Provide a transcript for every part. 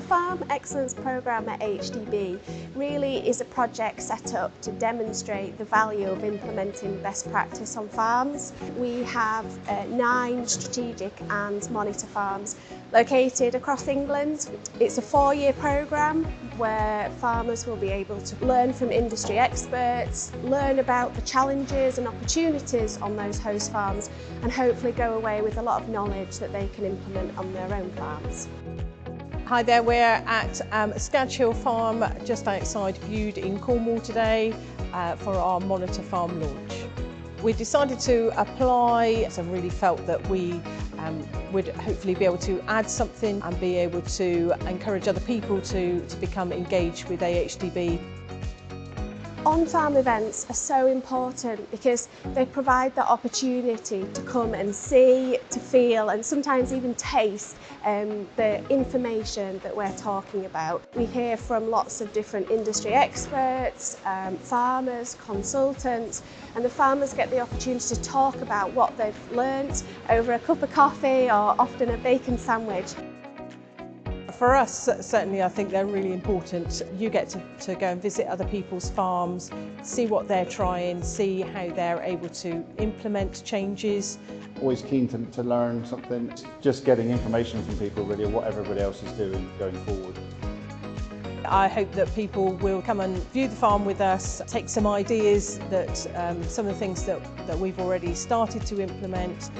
The Farm Excellence Programme at AHDB really is a project set up to demonstrate the value of implementing best practice on farms. We have 9 strategic and monitor farms located across England. It's a 4-year programme where farmers will be able to learn from industry experts, learn about the challenges and opportunities on those host farms, and hopefully go away with a lot of knowledge that they can implement on their own farms. Hi there, we're at Sedgeford farm just outside Bude in Cornwall today for our monitor farm launch. We decided to apply, so really felt that we would hopefully be able to add something and be able to encourage other people to become engaged with AHDB. On-farm events are so important because they provide the opportunity to come and see, to feel and sometimes even taste the information that we're talking about. We hear from lots of different industry experts, farmers, consultants, and the farmers get the opportunity to talk about what they've learnt over a cup of coffee or often a bacon sandwich. For us, certainly I think they're really important. You get to go and visit other people's farms, see what they're trying, see how they're able to implement changes. Always keen to learn something, just getting information from people really, what everybody else is doing going forward. I hope that people will come and view the farm with us, take some ideas that some of the things that we've already started to implement,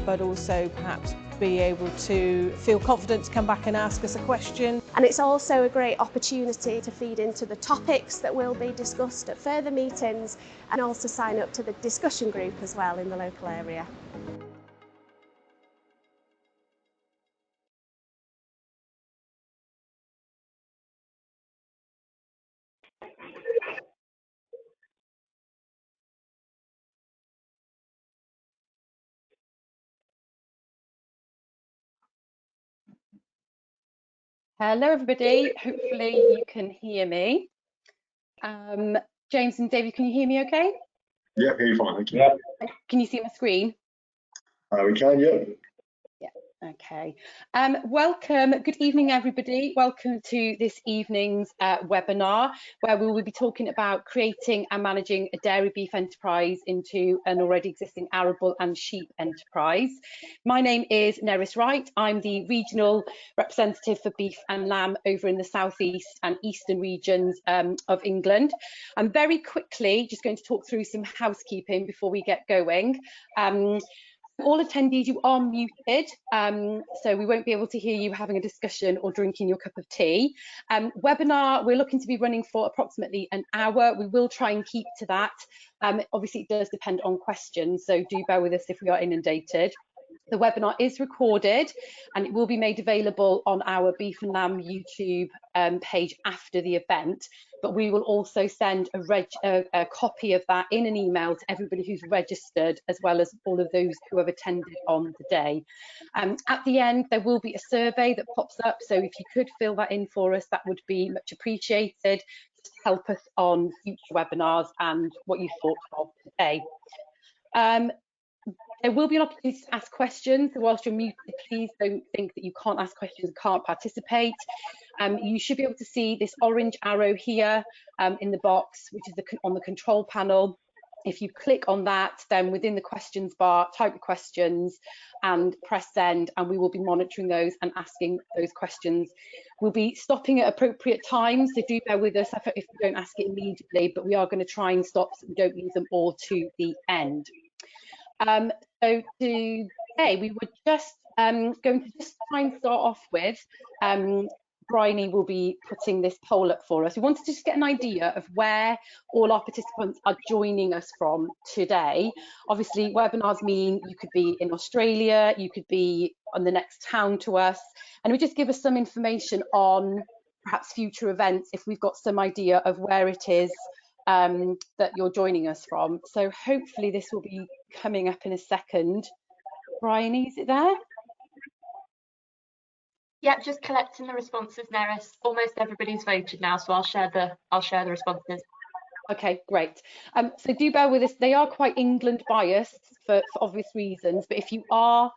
but also perhaps be able to feel confident to come back and ask us a question. And it's also a great opportunity to feed into the topics that will be discussed at further meetings and also sign up to the discussion group as well in the local area. Hello everybody, hopefully you can hear me. James and David, can you hear me okay? Yeah, hear you fine, thank you. Yeah. Can you see my screen? We can, yeah. Okay. Welcome, good evening everybody. Welcome to this evening's webinar where we will be talking about creating and managing a dairy beef enterprise into an already existing arable and sheep enterprise. My name is Nerys Wright. I'm the regional representative for beef and lamb over in the southeast and eastern regions of England. I'm very quickly just going to talk through some housekeeping before we get going. All attendees, you are muted, so we won't be able to hear you having a discussion or drinking your cup of tea. Webinar, we're looking to be running for approximately an hour. We will try and keep to that. Obviously, it does depend on questions, so do bear with us if we are inundated. The webinar is recorded and it will be made available on our Beef and Lamb YouTube page after the event, but we will also send a copy of that in an email to everybody who's registered, as well as all of those who have attended on the day. At the end, there will be a survey that pops up, so if you could fill that in for us, that would be much appreciated, just to help us on future webinars and what you thought of today. There will be an opportunity to ask questions, so whilst you're muted, please don't think that you can't ask questions and can't participate. You should be able to see this orange arrow here in the box, which is on the control panel. If you click on that, then within the questions bar, type the questions and press send, and we will be monitoring those and asking those questions. We'll be stopping at appropriate times, so do bear with us if we don't ask it immediately, but we are going to try and stop so we don't leave them all to the end. So today we were just going to just try and start off with, Bryony will be putting this poll up for us. We wanted to just get an idea of where all our participants are joining us from today. Obviously, webinars mean you could be in Australia, you could be on the next town to us, and we just give us some information on perhaps future events if we've got some idea of where it is that you're joining us from. So hopefully this will be coming up in a second. Bryony, is it there? Yeah, just collecting the responses, Nerys. Almost everybody's voted now, so I'll share the responses. Okay, great. So do bear with us. They are quite England biased for obvious reasons, but if you are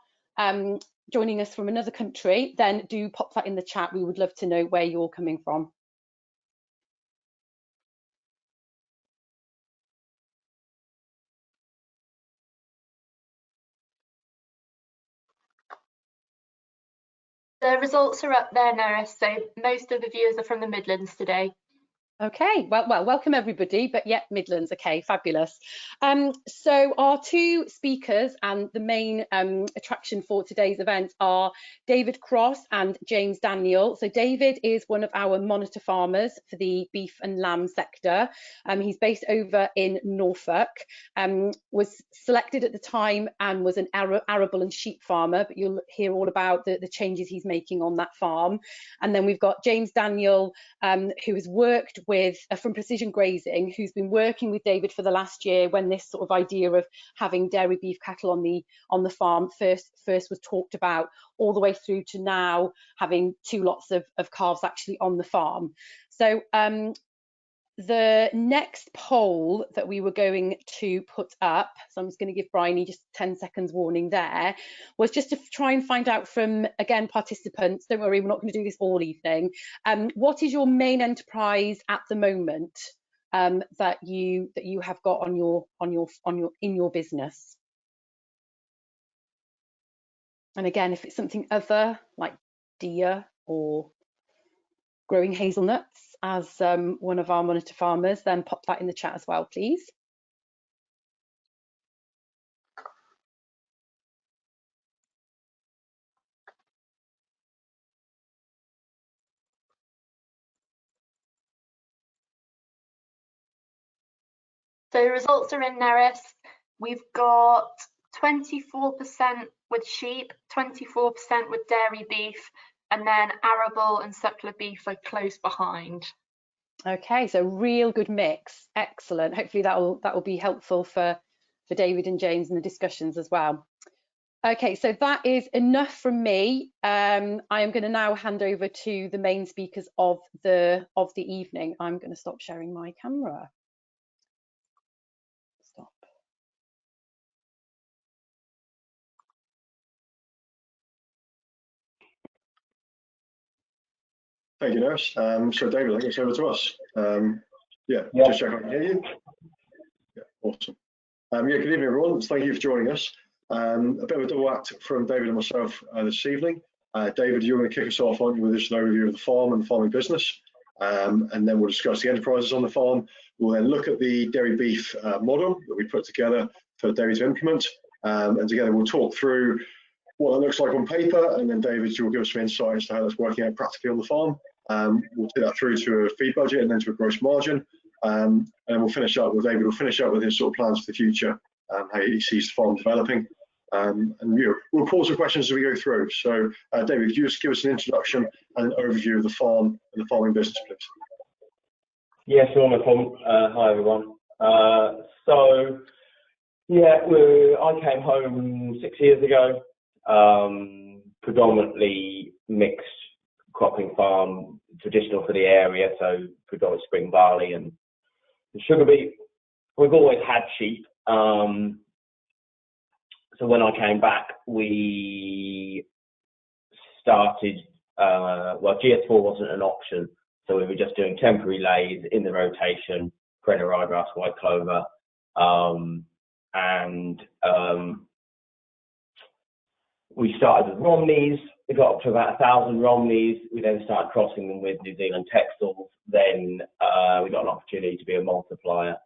joining us from another country, then do pop that in the chat. We would love to know where you're coming from. The results are up there, Neris, so most of the viewers are from the Midlands today. Okay, well, welcome everybody, but yeah, Midlands, okay, fabulous. So our two speakers and the main attraction for today's event are David Cross and James Daniel. So David is one of our monitor farmers for the beef and lamb sector. He's based over in Norfolk, was selected at the time and was an arable and sheep farmer, but you'll hear all about the changes he's making on that farm. And then we've got James Daniel, who has worked with from Precision Grazing, who's been working with David for the last year when this sort of idea of having dairy beef cattle on the farm first was talked about, all the way through to now having 2 lots of calves actually on the farm. So the next poll that we were going to put up, so I'm just going to give Bryony just 10 seconds warning there, was just to try and find out from, again, participants, don't worry, we're not going to do this all evening, what is your main enterprise at the moment that you have got in your business? And again, if it's something other like deer or growing hazelnuts as one of our monitor farmers, then pop that in the chat as well, please. So the results are in, Neris. We've got 24% with sheep, 24% with dairy beef, and then arable and suckler beef are close behind. Okay, so real good mix, excellent. Hopefully that will be helpful for David and James in the discussions as well. Okay, so that is enough from me. I am going to now hand over to the main speakers of the evening. I'm going to stop sharing my camera. Stop. Thank you, Nurse. So David, I think it's over to us. Just check I can hear you. Yeah, awesome. Good evening, everyone. Thank you for joining us. A bit of a double act from David and myself this evening. David, you're going to kick us off, aren't you, with just an overview of the farm and the farming business, and then we'll discuss the enterprises on the farm. We'll then look at the dairy beef model that we put together for dairy to implement, and together we'll talk through what that looks like on paper, and then David, you'll give us some insight as to how that's working out practically on the farm. We'll take that through to a feed budget and then to a gross margin, and we'll finish up with David. Will finish up with his sort of plans for the future, how he sees the farm developing, and we'll pause for questions as we go through. So, David, could you just give us an introduction and an overview of the farm and the farming business, please? Yeah, sure, no problem. Hi, everyone. So, yeah, I came home 6 years ago. Predominantly mixed cropping farm, traditional for the area, so predominantly spring barley and sugar beet. We've always had sheep. So when I came back, we started, well, GS4 wasn't an option, so we were just doing temporary lays in the rotation, Perennial ryegrass, white clover, and we started with Romneys. We got up to about 1,000 Romneys. We then started crossing them with New Zealand Texels. Then we got an opportunity to be a multiplier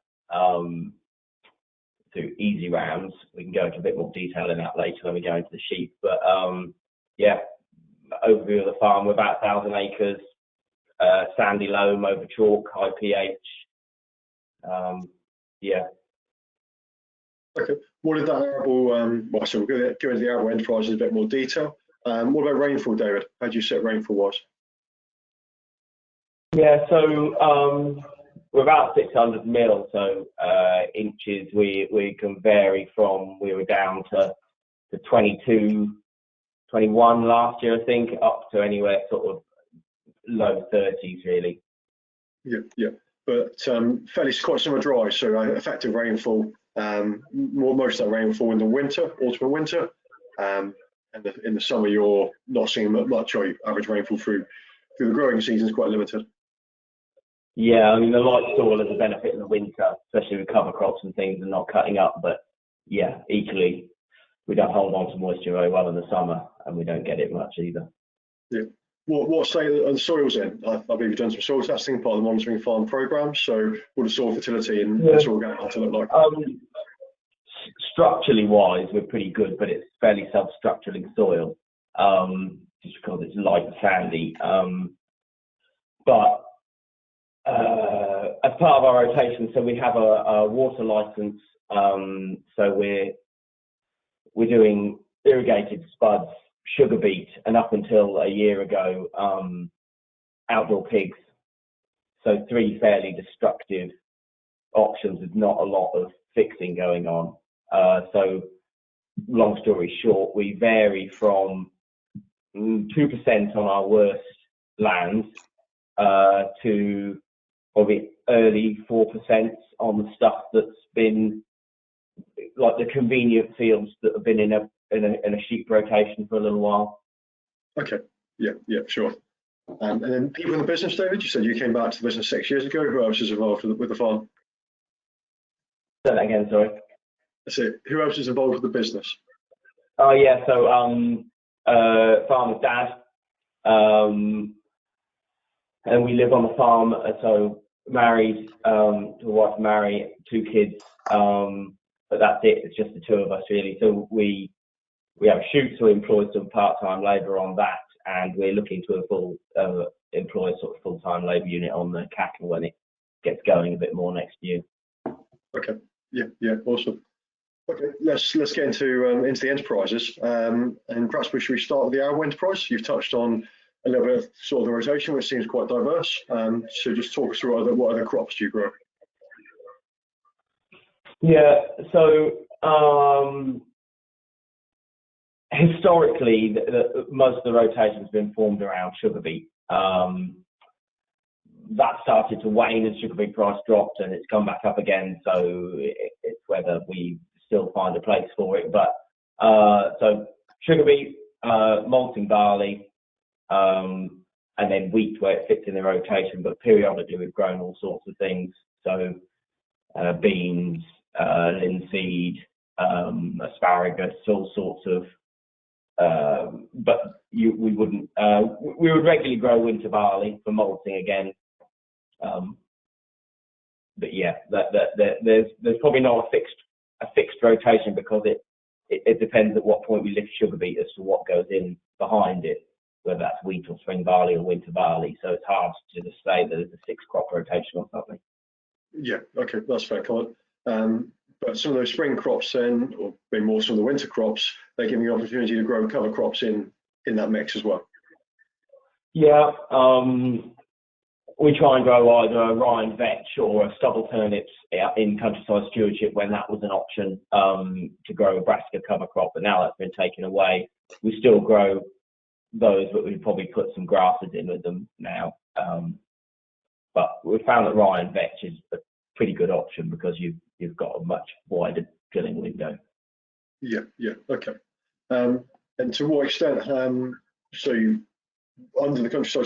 through Easy Rams. We can go into a bit more detail in that later when we go into the sheep. But yeah, overview of the farm. We're about 1,000 acres, sandy loam over chalk, high pH. Yeah. Okay. What did that arable, well, so we're going to go into the arable enterprise in a bit more detail. What about rainfall, David? How do you set rainfall was? Yeah, so we're about 600 mil, so inches. We can vary from, we were down to 22, 21 last year, I think, up to anywhere sort of low 30s, really. Yeah. But fairly quite similar dry, so effective rainfall. Most of that rainfall in the winter, autumn and winter. and in the summer you're not seeing much, or average rainfall through the growing season is quite limited. Yeah, I mean, the light soil is a benefit in the winter, especially with cover crops and things and not cutting up. But yeah, equally, we don't hold on to moisture very well in the summer, and we don't get it much either. Yeah. What state are the soils in? I believe you've done some soil testing, part of the monitoring farm program. So what does soil fertility and soil organic to look like? Structurally wise, we're pretty good, but it's fairly self-structuring soil, just because it's light and sandy. But as part of our rotation, so we have a water license, so we're doing irrigated spuds, sugar beet, and up until a year ago, outdoor pigs. So 3 fairly destructive options with not a lot of fixing going on. So long story short, we vary from 2% on our worst lands to probably early 4% on the stuff that's been like the convenient fields that have been in a sheep rotation for a little while. Okay, yeah, sure. And then people in the business, David, you said you came back to the business 6 years ago. Who else is involved with the farm? Say that again, sorry. That's it. Who else is involved with the business? Oh yeah, so farmer's dad, and we live on the farm. So married, to a wife, married, 2 kids, but that's it. It's just the 2 of us really. So we have a shoot, so we employ some part-time labour on that, and we're looking to employ a sort of full-time labour unit on the cattle when it gets going a bit more next year. Okay, yeah, awesome. Okay, let's get into the enterprises, and perhaps should we start with the arable enterprise? You've touched on a little bit of sort of the rotation, which seems quite diverse. So just talk us through what other crops do you grow? Yeah, so historically, most of the rotation has been formed around sugar beet. That started to wane as sugar beet price dropped, and it's come back up again. So it's whether we still find a place for it. But so sugar beet, malting barley, and then wheat where it fits in the rotation. But periodically we've grown all sorts of things. So beans, linseed, asparagus, all sorts of. But we wouldn't. We would regularly grow winter barley for malting again. But yeah, there's probably not a fixed rotation, because it depends at what point we lift sugar beet as to what goes in behind it, whether that's wheat or spring barley or winter barley. So it's hard to just say that there's a 6-crop rotation or something. Yeah, okay, that's fair comment. But some of those spring crops then, or maybe more some of the winter crops, they give you the opportunity to grow cover crops in that mix as well. Yeah, we try and grow either a Ryan vetch or a stubble turnips in countryside stewardship when that was an option, to grow a brassica cover crop, but now that's been taken away. We still grow those, but we probably put some grasses in with them now. But we found that Ryan vetch is a pretty good option because you've got a much wider drilling window. Yeah, okay. And to what extent, so you, under the countryside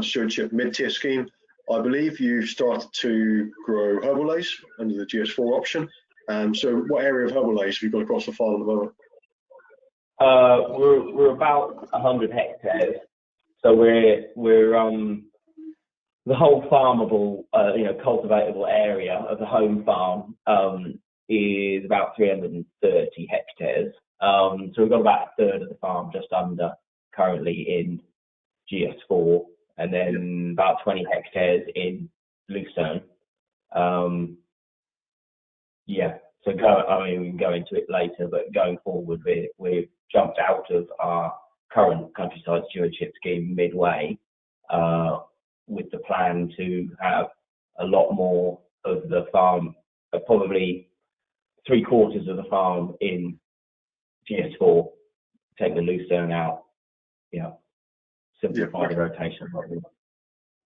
stewardship mid-tier scheme, I believe you started to grow herbal leys under the GS4 option. So what area of herbal leys have you got across the farm at the moment? We're about 100 hectares. So we're the whole farmable, cultivatable area of the home farm is about 330 hectares. So we've got about 1/3 of the farm, just under, currently in GS4, and then about 20 hectares in Lucerne. So we can go into it later, but going forward, we've jumped out of our current countryside stewardship scheme midway, with the plan to have a lot more of the farm, probably 3/4 of the farm in GS4, take the Lucerne out, simplify the rotation.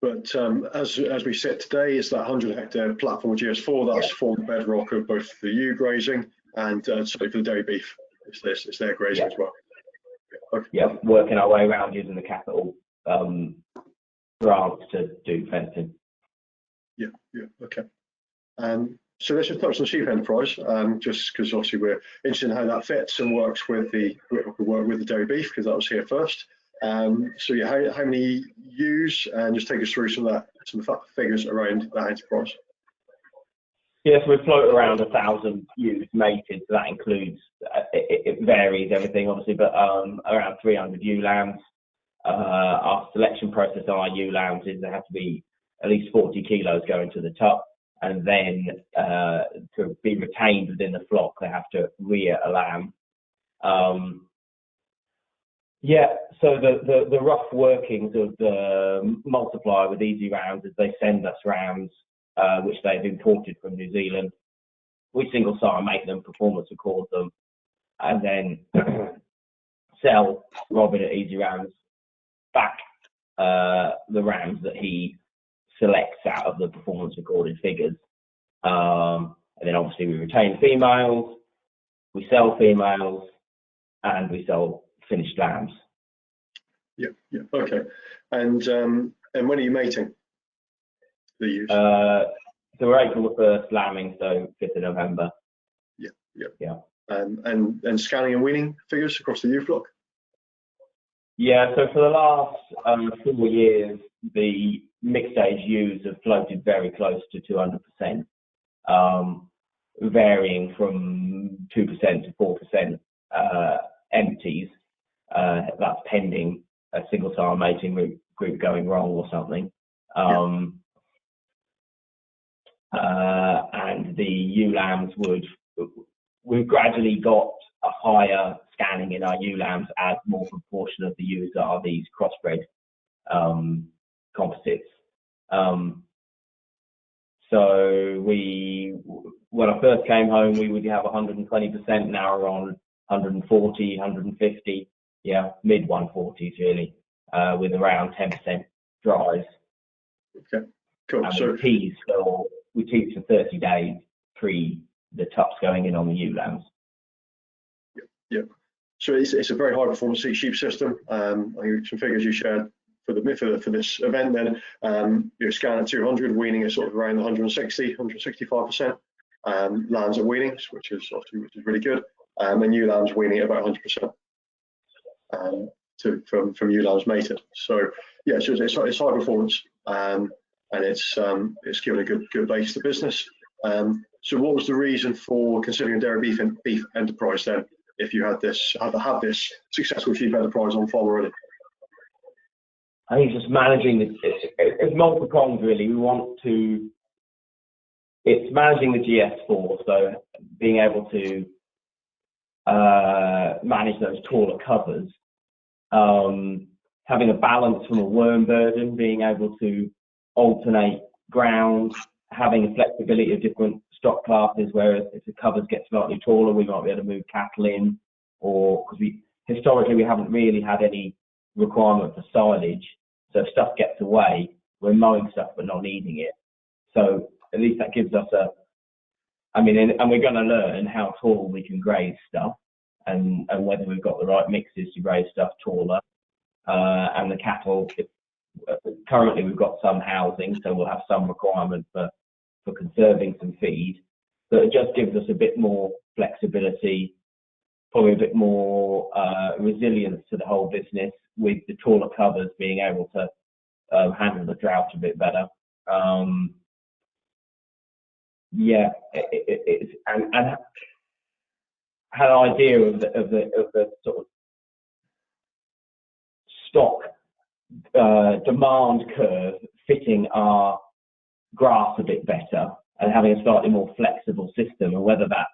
But as we sit today, is that 100 hectare platform with GS4, that's formed the bedrock of both the ewe grazing and certainly for the dairy beef it's their grazing as well. Okay. Yeah, working our way around using the capital grants to do fencing. Yeah, okay. So let's just touch on the sheep enterprise, just because obviously we're interested in how that fits and works with the dairy beef, because that was here first. So yeah, how many ewes, and just take us through some of the figures around that enterprise. Yes, we float around 1,000 ewes mated, so that includes, it varies everything obviously, but around 300 ewe lambs. Our selection process on our ewe lambs is they have to be at least 40 kilos going to the top, and then to be retained within the flock, they have to rear a lamb. Yeah, so the rough workings of the multiplier with easy rounds is they send us rounds which they've imported from New Zealand. We single sire make them, performance record them, and then sell Robin at easy rounds back the rams that he selects out of the performance recorded figures. And then obviously we retain females, we sell females, and we sell finished lambs. Yeah, okay. And when are you mating the ewes? So we're April the 1st lambing, so 5th of November. Yeah. And scanning and weaning figures across the ewe flock? Yeah, so for the last 4 years, the mixed age ewes have floated very close to 200%, varying from 2% to 4% empties. That's pending a single sire mating group going wrong or something. And the ewe lambs we've gradually got a higher scanning in our ewe lambs as more proportion of the ewes are these crossbred composites. So when I first came home, we would have 120%. Now we're on 140, 150, mid 140s really, with around 10% dries. Okay, cool. And So we tease for 30 days pre the tups going in on the ewe lambs. Yeah. So it's a very high performance sheep system. I think some figures you shared for this event. Then you scan at 200, weaning is sort of around 160, 165%. Lambs at weanings, which is really good. And ewe lambs weaning at about 100%. From ewe lambs mated. So yeah, so it's high performance, and it's given a good base to business. So what was the reason for considering a dairy beef enterprise then, if you had this successful sheep enterprise on farm already? I think it's just managing it's multiple prongs really. It's managing the GS4, so being able to manage those taller covers, having a balance from a worm burden, being able to alternate ground, having a flexibility of different stock classes, where if the covers get slightly taller, we might be able to move cattle in, or because historically we haven't really had any requirement for silage, so if stuff gets away, we're mowing stuff but not needing it. So at least that gives us and we're going to learn how tall we can graze stuff, and whether we've got the right mixes to graze stuff taller, and the cattle. Currently we've got some housing, so we'll have some requirement for conserving some feed, but it just gives us a bit more flexibility, probably a bit more resilience to the whole business, with the taller covers being able to handle the drought a bit better. And had an idea of the sort of stock demand curve fitting our grass a bit better, and having a slightly more flexible system, and whether that's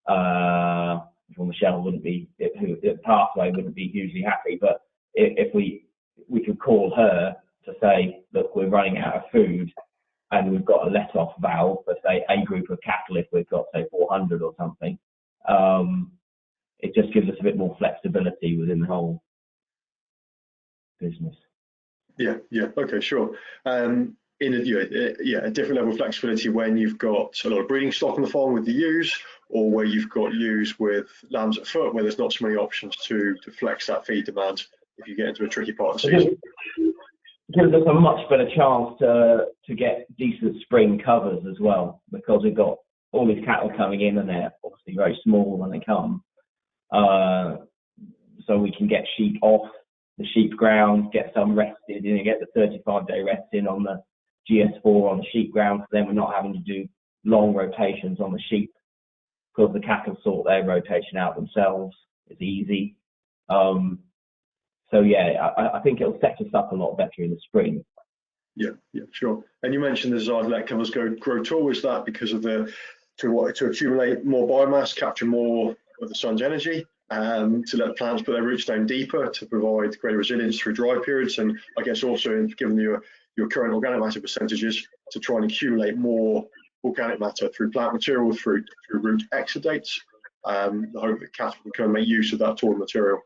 well, Michelle wouldn't be, the pathway wouldn't be hugely happy, but if we could call her to say, look, we're running out of food and we've got a let off valve for say a group of cattle, if we've got say 400 or something, it just gives us a bit more flexibility within the whole business. Yeah, okay, sure. in a different level of flexibility when you've got a lot of breeding stock on the farm with the ewes, or where you've got ewes with lambs at foot, where there's not so many options to flex that feed demand if you get into a tricky part of the season. Gives us a much better chance to get decent spring covers as well, because we've got all these cattle coming in and they're obviously very small when they come. So we can get sheep off the sheep ground, get some rested, and get the 35-day rest in on the GS4 on the sheep ground, so then we're not having to do long rotations on the sheep, because the cattle sort their rotation out themselves. It's easy. So yeah, I think it'll set us up a lot better in the spring. Yeah, sure. And you mentioned the desire to let covers grow tall. Is that because of to accumulate more biomass, capture more of the sun's energy, to let the plants put their roots down deeper, to provide greater resilience through dry periods, and I guess also, given your current organic matter percentages, to try and accumulate more organic matter through plant material, through root exudates. The hope that cattle can kind of make use of that tall material,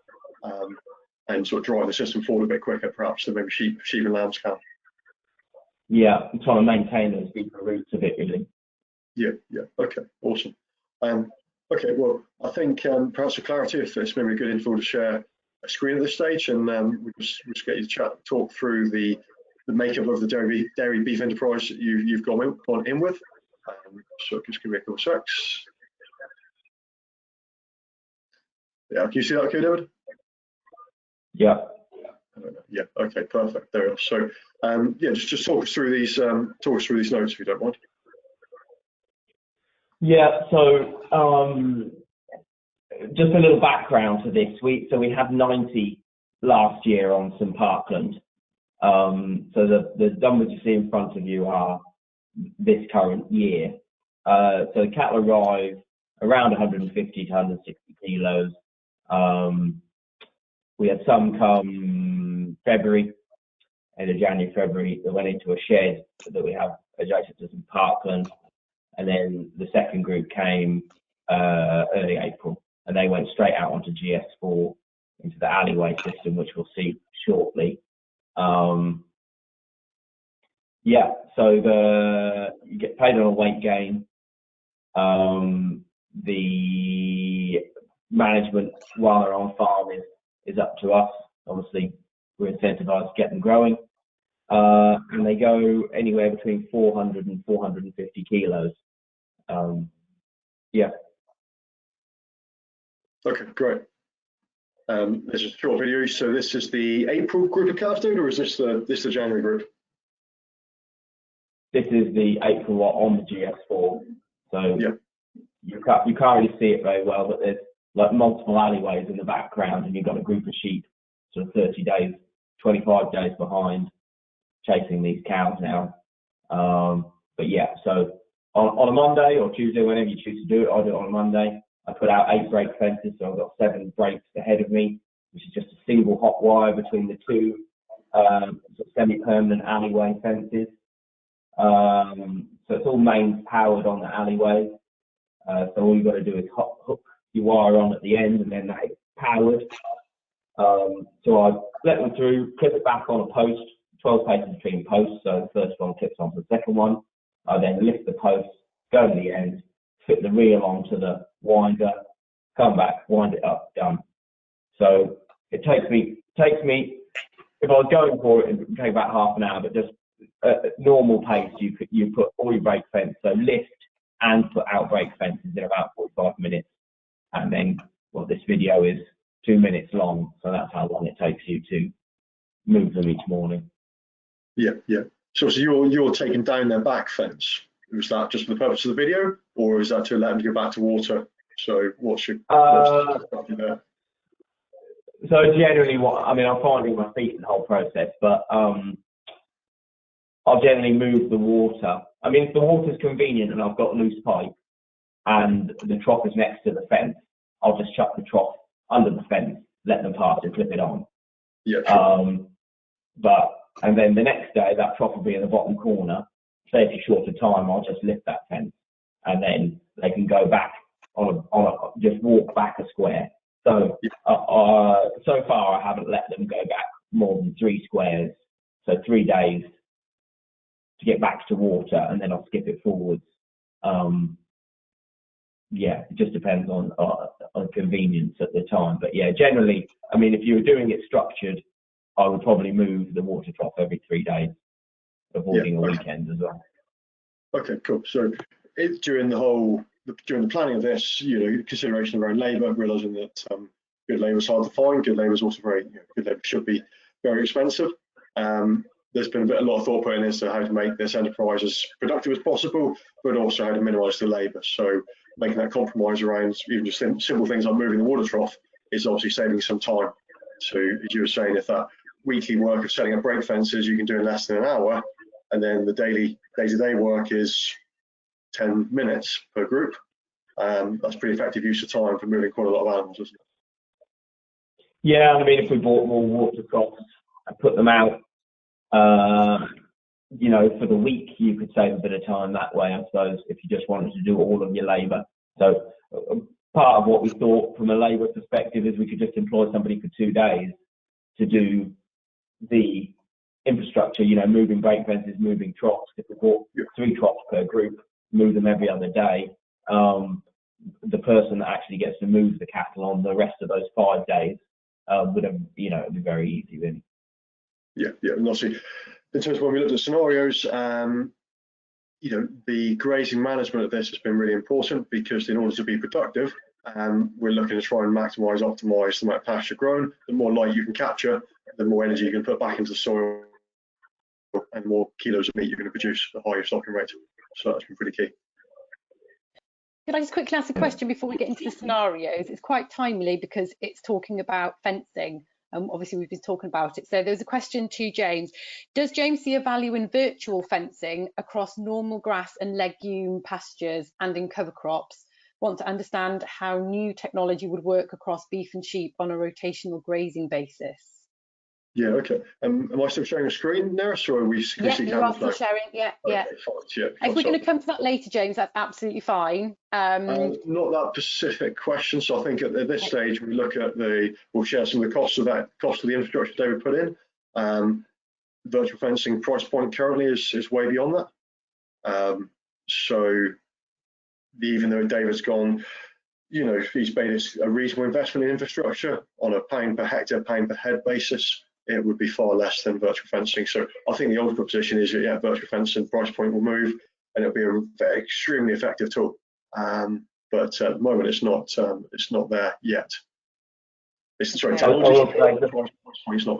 and sort of drive the system forward a bit quicker, perhaps, than maybe sheep and lambs can. Yeah, I'm trying to maintain those deeper roots a bit, really. Yeah. Okay, awesome. Okay, well, I think perhaps for clarity, if it's maybe a good info to share a screen at this stage, and we'll just get you to talk through the makeup of the dairy beef enterprise that you've gone in with. So just give me a couple of secs. Yeah, can you see that okay, David? Yeah. Yeah. Okay. Perfect. There we are. So, yeah, just talk us through these notes if you don't mind. Yeah. So, just a little background to this. We had 90 last year on St Parkland. So the numbers you see in front of you are this current year. So the cattle arrive around 150 to 160 kilos. We had some come February, end of January, February, that went into a shed that we have adjacent to St Parkland. And then the second group came early April, and they went straight out onto GS4 into the alleyway system, which we'll see shortly. Yeah, so you get paid on a weight gain. The management while they're on farm is up to us. Obviously, we're incentivized to get them growing. And they go anywhere between 400 and 450 kilos. Yeah. Okay, great. This is a short video. So this is the April group of calves, or is this the January group? This is the April lot on the GS4. So yeah. You can't really see it very well, but there's like multiple alleyways in the background, and you've got a group of sheep sort of 30 days, 25 days behind, chasing these cows now. But yeah, so on a Monday or Tuesday, whenever you choose to do it, I do it on a Monday. I put out 8 brake fences, so I've got 7 brakes ahead of me, which is just a single hot wire between the 2 sort of semi-permanent alleyway fences. So it's all mains powered on the alleyway. So all you've got to do is hook your wire on at the end, and then that's powered. So I let them through, clip it back on a post, 12 paces between posts, so the first one clips onto the second one. I then lift the post, go to the end, fit the reel onto the winder, come back, wind it up, done. So it takes me, if I was going for it, it would take about half an hour, but just at normal pace, you put all your brake fence, so lift and put out brake fences in about 45 minutes. And then, well, this video is 2 minutes long, so that's how long it takes you to move them each morning. Yeah. So you're taking down their back fence. Was that just for the purpose of the video, or is that to allow them to go back to water? So what's the there? So generally, I'm finding my feet in the whole process, but I'll generally move the water. I mean, if the water's convenient and I've got loose pipe and the trough is next to the fence, I'll just chuck the trough under the fence, let them pass and clip it on. Yeah. Sure. And then the next day, that trough will be in the bottom corner. Say if you're short of time, I'll just lift that fence, and then they can go back just walk back a square. So so far I haven't let them go back more than 3 squares. So 3 days to it back to water, and then I'll skip it forwards. Yeah, it just depends on convenience at the time. But yeah, generally, I mean, if you were doing it structured, I would probably move the water trough every 3 days, avoiding a weekend as well. Okay, cool. So during the planning of this, consideration around labour, realising that good labour is hard to find. Good labour is also good labour should be very expensive. There's been a lot of thought put in as to how to make this enterprise as productive as possible, but also how to minimise the labour. So making that compromise around even just simple things like moving the water trough is obviously saving some time. So as you were saying, if that weekly work of setting up break fences you can do in less than an hour, and then the day-to-day work is 10 minutes per group, that's pretty effective use of time for moving quite a lot of animals, isn't it? Yeah, I mean, if we bought more water troughs and put them out, for the week, you could save a bit of time that way, I suppose, if you just wanted to do all of your labour. So part of what we thought from a labour perspective is we could just employ somebody for 2 days to do the infrastructure, moving break fences, moving troughs. If we bought 3 troughs per group, move them every other day, the person that actually gets to move the cattle on the rest of those 5 days would have, it'd be very easy, really. Yeah, and obviously, in terms of when we looked at scenarios, the grazing management of this has been really important, because in order to be productive, we're looking to try and optimise the amount of pasture grown. The more light you can capture, the more energy you can put back into the soil, and the more kilos of meat you're going to produce, the higher stocking rate. So that's been pretty key. Could I just quickly ask a question before we get into the scenarios? It's quite timely because it's talking about fencing. Obviously, we've been talking about it. So there's a question to James. Does James see a value in virtual fencing across normal grass and legume pastures and in cover crops? Want to understand how new technology would work across beef and sheep on a rotational grazing basis. Yeah, okay. Am I still sharing a screen, Neris, or are we see you are still sharing, yeah. Okay, fine. If we're going to come to that later, James, that's absolutely fine. Not that specific question. So I think at this stage, we look at we'll share some of the cost of the infrastructure David put in. Virtual fencing price point currently is way beyond that. So even though David's gone, he's made a reasonable investment in infrastructure on a pound per hectare, pound per head basis, it would be far less than virtual fencing. So I think the ultimate position is that, virtual fencing price point will move, and it'll be an extremely effective tool. But at the moment, it's not there yet. It's not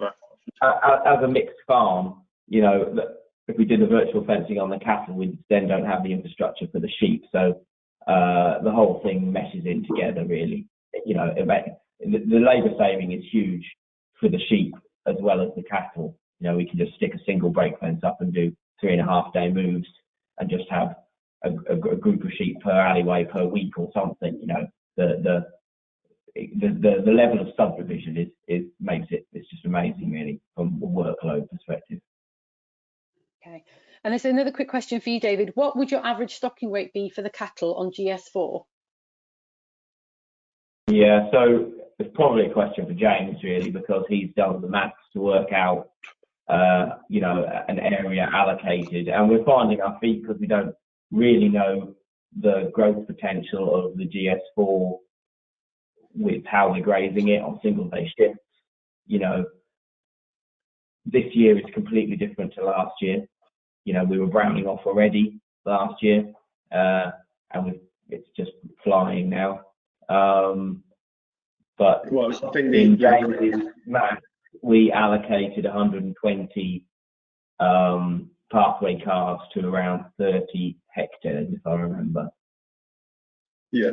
there. As a mixed farm, if we did the virtual fencing on the cattle, we then don't have the infrastructure for the sheep. So the whole thing meshes in together, really. The labour saving is huge for the sheep as well as the cattle. We can just stick a single break fence up and do 3.5-day moves and just have a group of sheep per alleyway per week or something. The level of subdivision makes it's just amazing, really, from a workload perspective. Okay, and there's another quick question for you, David. What would your average stocking rate be for the cattle on GS4? Yeah, so it's probably a question for James, really, because he's done the maths to work out, an area allocated, and we're finding our feet because we don't really know the growth potential of the GS4 with how we're grazing it on single-day shifts. This year is completely different to last year. We were browning off already last year, and it's just flying now. But I think in James's math, we allocated 120 pathway calves to around 30 hectares, if I remember. Yeah,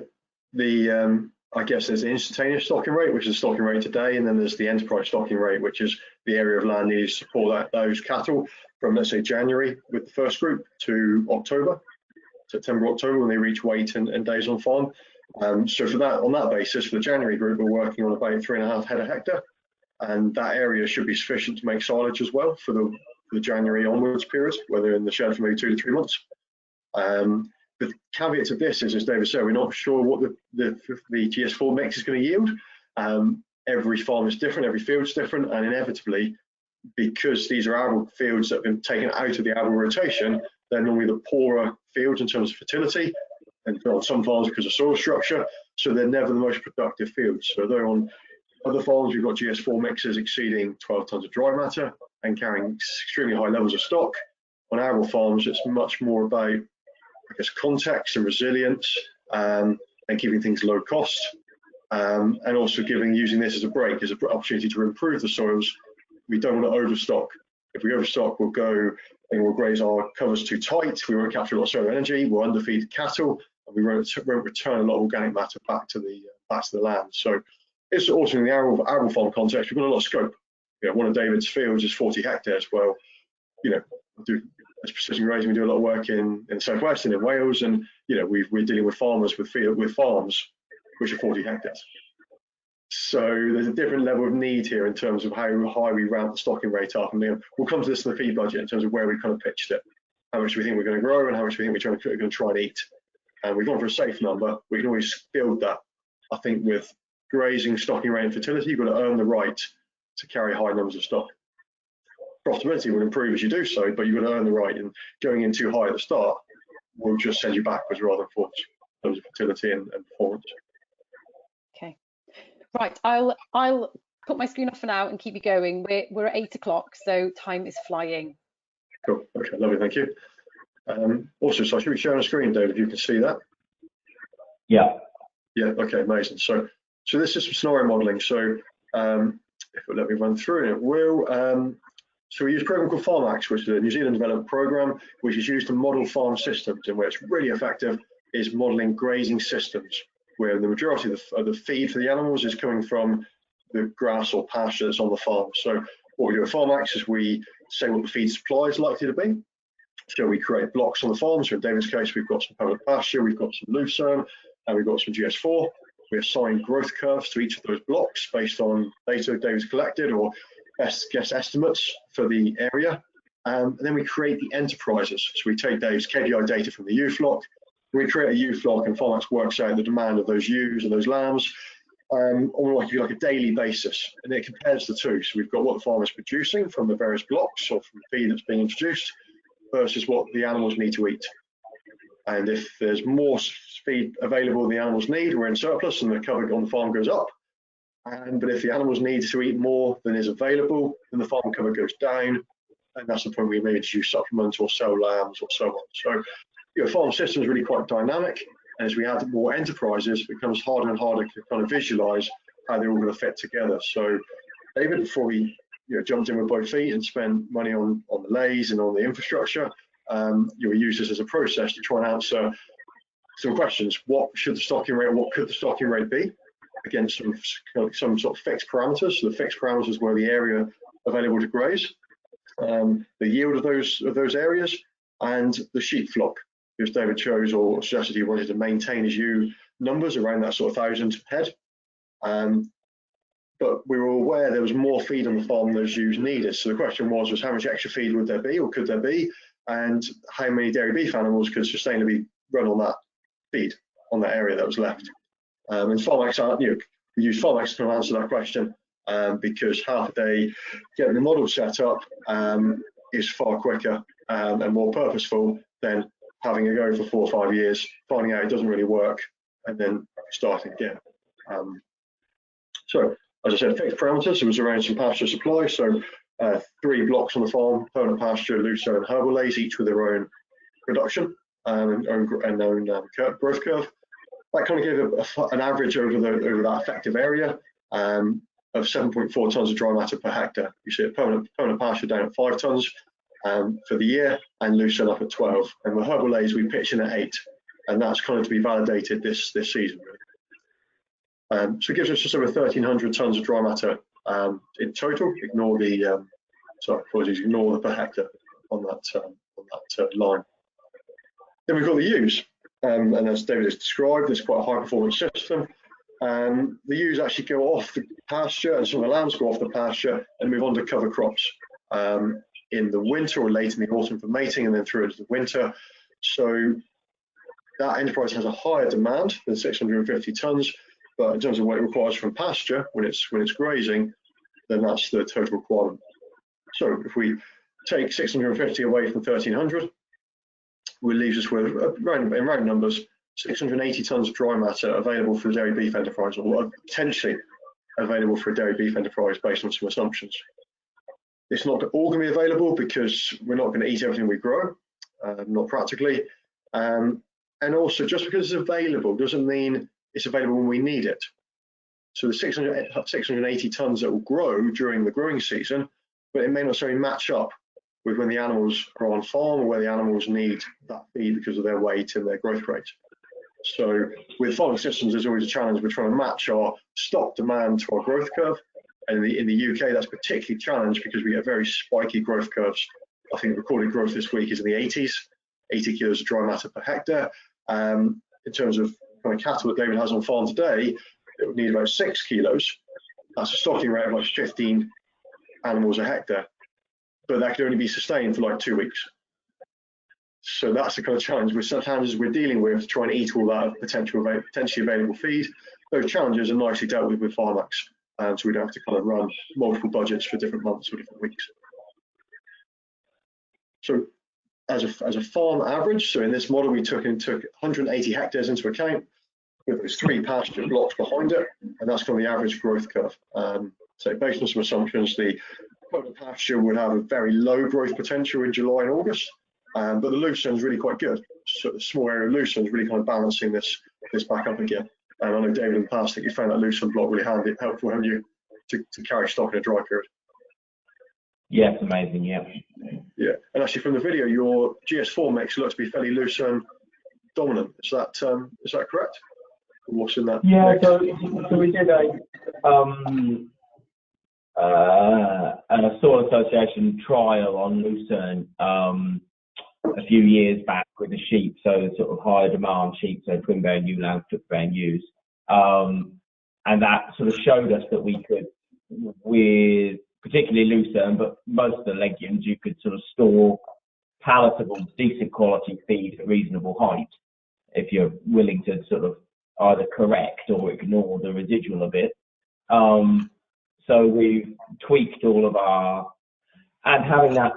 I guess there's the instantaneous stocking rate, which is the stocking rate today, and then there's the enterprise stocking rate, which is the area of land needed to support those cattle from, let's say, January with the first group to September, October, when they reach weight and days on farm. So on that basis, for the January group, we're working on about 3.5 head a hectare, and that area should be sufficient to make silage as well for the January onwards period, whether in the shed for maybe 2 to 3 months. The caveat to this is, as David said, we're not sure what the GS4 mix is going to yield. Every farm is different, every field is different, and inevitably, because these are arable fields that have been taken out of the arable rotation, they're normally the poorer fields in terms of fertility, and on some farms because of soil structure, so they're never the most productive fields. So they're on other farms, we've got GS4 mixes exceeding 12 tonnes of dry matter and carrying extremely high levels of stock. On arable farms, it's much more about, I guess, context and resilience, and keeping things low cost, and also using this as a break, as an opportunity to improve the soils. We don't want to overstock. If we overstock, we'll graze our covers too tight, we won't capture a lot of soil energy, we'll underfeed cattle, and we won't return a lot of organic matter back to the land. So it's also in the arable farm context, we've got a lot of scope. You know, one of David's fields is 40 hectares. Well, you know, as Precision Grazing, we do a lot of work in the southwest and in Wales, and you know, we're dealing with farmers with farms which are 40 hectares. So there's a different level of need here in terms of how high we ramp the stocking rate up. And we'll come to this in the feed budget in terms of where we kind of pitched it, how much we think we're going to grow and how much we think we're going to try and eat. And we've gone for a safe number. We can always build that. I think with grazing, stocking rate and fertility, you've got to earn the right to carry high numbers of stock. Profitability will improve as you do so, but you've got to earn the right, and going in too high at the start will just send you backwards rather than forwards in terms of fertility and performance. Okay, right, I'll put my screen off for now and keep you going. We're at 8 o'clock, so time is flying. Cool, okay, lovely, thank you. Also, so I should be sharing a screen, David, if you can see that. Yeah. Yeah, okay, amazing. So this is some scenario modelling. So if it let me run through it, will. So we use a program called FarmAX, which is a New Zealand developed program, which is used to model farm systems, and where it's really effective is modelling grazing systems, where the majority of the feed for the animals is coming from the grass or pasture that's on the farm. So what we do at FarmAX is we say what the feed supply is likely to be. So we create blocks on the farm. So in David's case, we've got some permanent pasture, we've got some lucerne, and we've got some GS4. We assign growth curves to each of those blocks based on data David's collected or best guess estimates for the area. And then we create the enterprises. So we take Dave's KPI data from the ewe flock, we create a ewe flock, and FarmAX works out the demand of those ewes and those lambs on like a daily basis, and it compares the two. So we've got what the farm is producing from the various blocks or from the feed that's being introduced versus what the animals need to eat. And if there's more feed available than the animals need, we're in surplus and the cover on the farm goes up. But if the animals need to eat more than is available, then the farm cover goes down, and that's the point we may introduce supplements or sell lambs or so on. So, you know, farm system is really quite dynamic, and as we add more enterprises, it becomes harder and harder to kind of visualize how they're all going to fit together. So, David, before we jumped in with both feet and spent money on the leys and on the infrastructure, we use this as a process to try and answer some questions. What should the stocking rate, or what could the stocking rate be against some sort of fixed parameters? So the fixed parameters were the area available to graze, the yield of those areas, and the sheep flock, because David chose or suggested he wanted to maintain his ewe numbers around that sort of 1,000 head. But we were aware there was more feed on the farm than those ewes needed. So the question was how much extra feed would there be, or could there be, and how many dairy beef animals could sustainably run on that feed on that area that was left. And FarmAX, we use FarmAX to answer that question, because half a day getting the model set up is far quicker and more purposeful than having a go for 4 or 5 years, finding out it doesn't really work, and then starting again. So, as I said, fixed parameters, it was around some pasture supply. So 3 blocks on the farm, permanent pasture, lucerne and herbal leys, each with their own production and own growth curve. That kind of gave an average over that effective area of 7.4 tonnes of dry matter per hectare. You see a permanent pasture down at 5 tonnes for the year, and lucerne up at 12. And with herbal leys, we pitch in at 8, and that's kind of to be validated this season, really. So it gives us just over 1,300 tonnes of dry matter in total. Ignore the ignore the per hectare on that line. Then we've got the ewes, and as David has described, it's quite a high performance system. The ewes actually go off the pasture, and some of the lambs go off the pasture and move on to cover crops in the winter or late in the autumn for mating, and then through into the winter. So that enterprise has a higher demand than 650 tonnes, but in terms of what it requires from pasture when it's grazing, then that's the total requirement. So if we take 650 away from 1,300, leaves us with, in round numbers, 680 tonnes of dry matter available for the dairy beef enterprise, or potentially available for a dairy beef enterprise based on some assumptions. It's not all going to be available because we're not going to eat everything we grow, not practically. And also, just because it's available doesn't mean it's available when we need it. So the 680 tonnes that will grow during the growing season, but it may not necessarily match up with when the animals are on farm or where the animals need that feed because of their weight and their growth rate. So with farming systems, there's always a challenge. We're trying to match our stock demand to our growth curve. And in the UK, that's particularly challenged because we get very spiky growth curves. I think the recorded growth this week is in the 80s, 80 kilos of dry matter per hectare. In terms of kind of cattle that David has on farm today, it would need about 6 kilos. That's a stocking rate of like 15 animals a hectare, but that could only be sustained for like 2 weeks. So that's the kind of challenge we're dealing with to try and eat all that potentially available feed. Those challenges are nicely dealt with Farmax, so we don't have to kind of run multiple budgets for different months or different weeks. So as a farm average, so in this model we took 180 hectares into account with those 3 pasture blocks behind it, and that's kind of the average growth curve. So based on some assumptions, the total pasture would have a very low growth potential in July and August, but the lucerne is really quite good. So the small area of lucerne is really kind of balancing this back up again. And I know David in the past that you found that lucerne block really helpful, haven't you, to carry stock in a dry period? Yeah, it's amazing. Yeah. Yeah, and actually from the video, your GS4 mix looks to be fairly lucerne dominant. Is that correct? What's in that? Yeah, so we did a soil association trial on lucerne a few years back with the sheep, so sort of higher demand sheep, so twin bearing ewe lambs, split bearing ewes, and that sort of showed us that we could, with particularly lucerne, but most of the legumes, you could sort of store palatable, decent quality feed at reasonable height if you're willing to sort of either correct or ignore the residual a bit. So we've tweaked all of our, and having that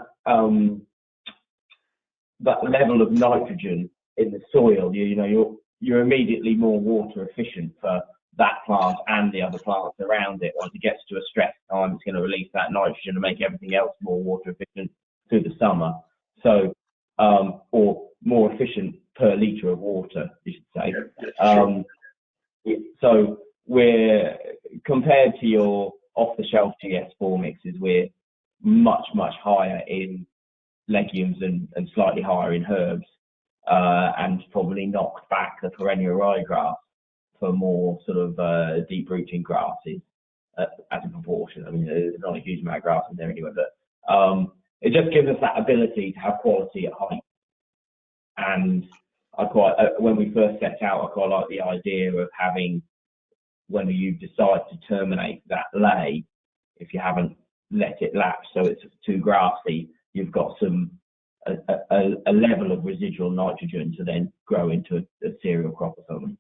that level of nitrogen in the soil, you're immediately more water efficient for that plant and the other plants around it. Once it gets to a stress time, it's going to release that nitrogen and make everything else more water efficient through the summer. So, or more efficient per litre of water, you should say. So we're, compared to your off-the-shelf GS4 mixes, we're much higher in legumes and slightly higher in herbs, and probably knocked back the perennial ryegrass for more sort of deep rooting grasses as a proportion. I mean, there's not a huge amount of grass in there anyway, but it just gives us that ability to have quality at height. And I quite, when we first set out, I quite like the idea of having, when you decide to terminate that lay, if you haven't let it lapse so it's too grassy, you've got a level of residual nitrogen to then grow into a cereal crop or something.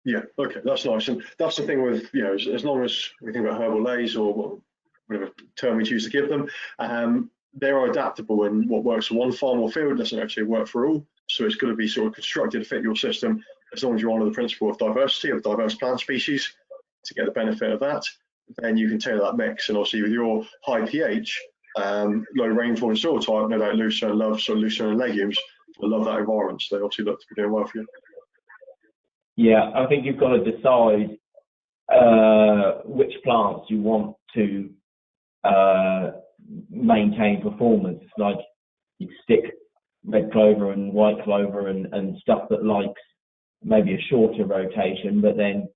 Yeah, okay, that's nice. And that's the thing with, as long as we think about herbal leys or whatever term we choose to give them, they are adaptable, and what works for one farm or field doesn't actually work for all. So it's going to be sort of constructed to fit your system as long as you honour the principle of diversity, of diverse plant species, to get the benefit of that. Then you can tailor that mix. And obviously with your high pH, low rainfall and soil type, no doubt lucerne loves, or lucerne and legumes will love that environment. So they obviously look to be doing well for you. Yeah, I think you've got to decide which plants you want to maintain performance. It's like you stick red clover and white clover and stuff that likes maybe a shorter rotation, but then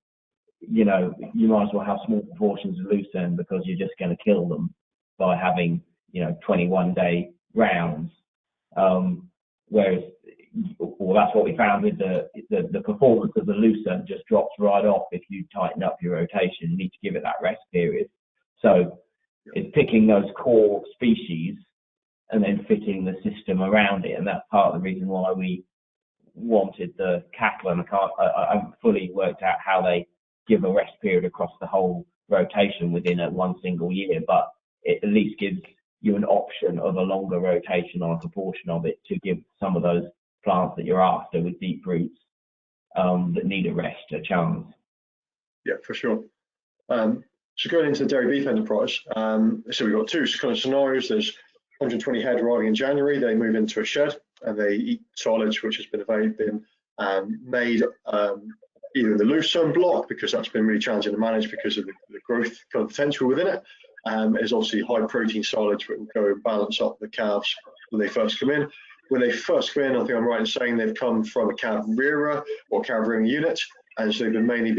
you might as well have small proportions of lucerne because you're just going to kill them by having 21-day rounds. Whereas, well, that's what we found with the performance of the lucerne just drops right off if you tighten up your rotation. You need to give it that rest period. So it's picking those core species and then fitting the system around it, and that's part of the reason why we wanted the cattle. And I haven't fully worked out how they give a rest period across the whole rotation within one single year, but it at least gives you an option of a longer rotation on a proportion of it to give some of those plants that you're after with deep roots that need a rest, a chance. Yeah, for sure. So going into the dairy beef enterprise, so we've got two kind of scenarios. There's 120 head arriving in January. They move into a shed and they eat silage, which has been made either in the lucerne block, because that's been really challenging to manage because of the growth kind of potential within it. Is obviously high protein silage, which will go and balance up the calves when they first come in. When they first come in, I think I'm right in saying they've come from a calf rearer or calf rearing unit, and so they've been mainly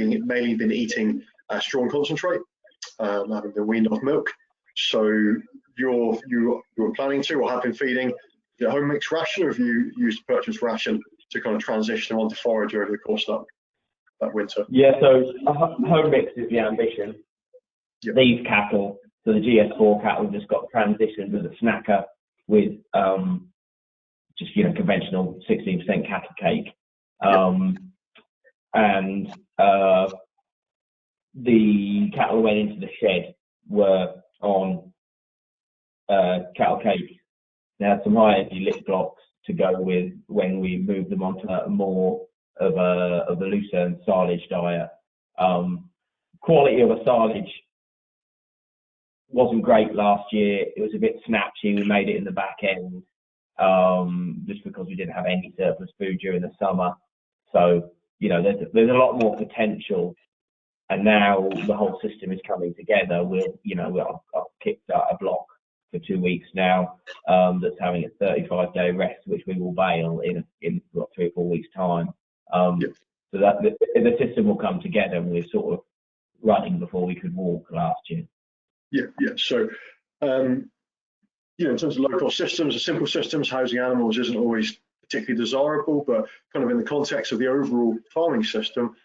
been eating strong concentrate, having been weaned off milk. So you're planning to, or have been feeding the home mix ration, or have you used purchase ration to kind of transition them onto forage over the course of that winter? Yeah, so home mix is the ambition. Yep. These cattle, so the GS4 cattle, just got transitioned with a snacker with just conventional 16% cattle cake, and the cattle that went into the shed were on cattle cake. They had some high energy lift blocks to go with when we moved them onto more of a lucerne silage diet. Quality of a silage wasn't great last year. It was a bit snatchy. We made it in the back end just because we didn't have any surplus food during the summer. So there's a lot more potential. And now the whole system is coming together. I've kicked out a block for 2 weeks now that's having a 35-day rest, which we will bail in 3 or 4 weeks' time. So that the system will come together, and we're sort of running before we could walk last year. Yeah. So, in terms of low-cost systems or simple systems, housing animals isn't always particularly desirable, but kind of in the context of the overall farming system,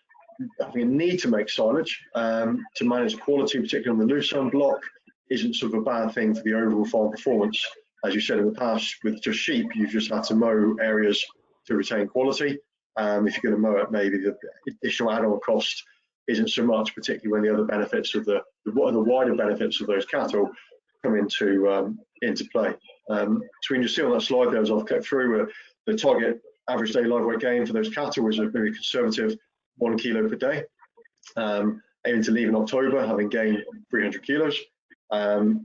having a need to make silage to manage quality, particularly on the lucerne block, isn't sort of a bad thing for the overall farm performance. As you said in the past, with just sheep, you've just had to mow areas to retain quality. If you're going to mow it, maybe the additional add-on cost isn't so much, particularly when the other benefits of the wider benefits of those cattle come into play. So we can just see on that slide there, as I've clicked through, the target average daily live weight gain for those cattle was a very conservative 1 kilo per day, aiming to leave in October having gained 300 kilos. The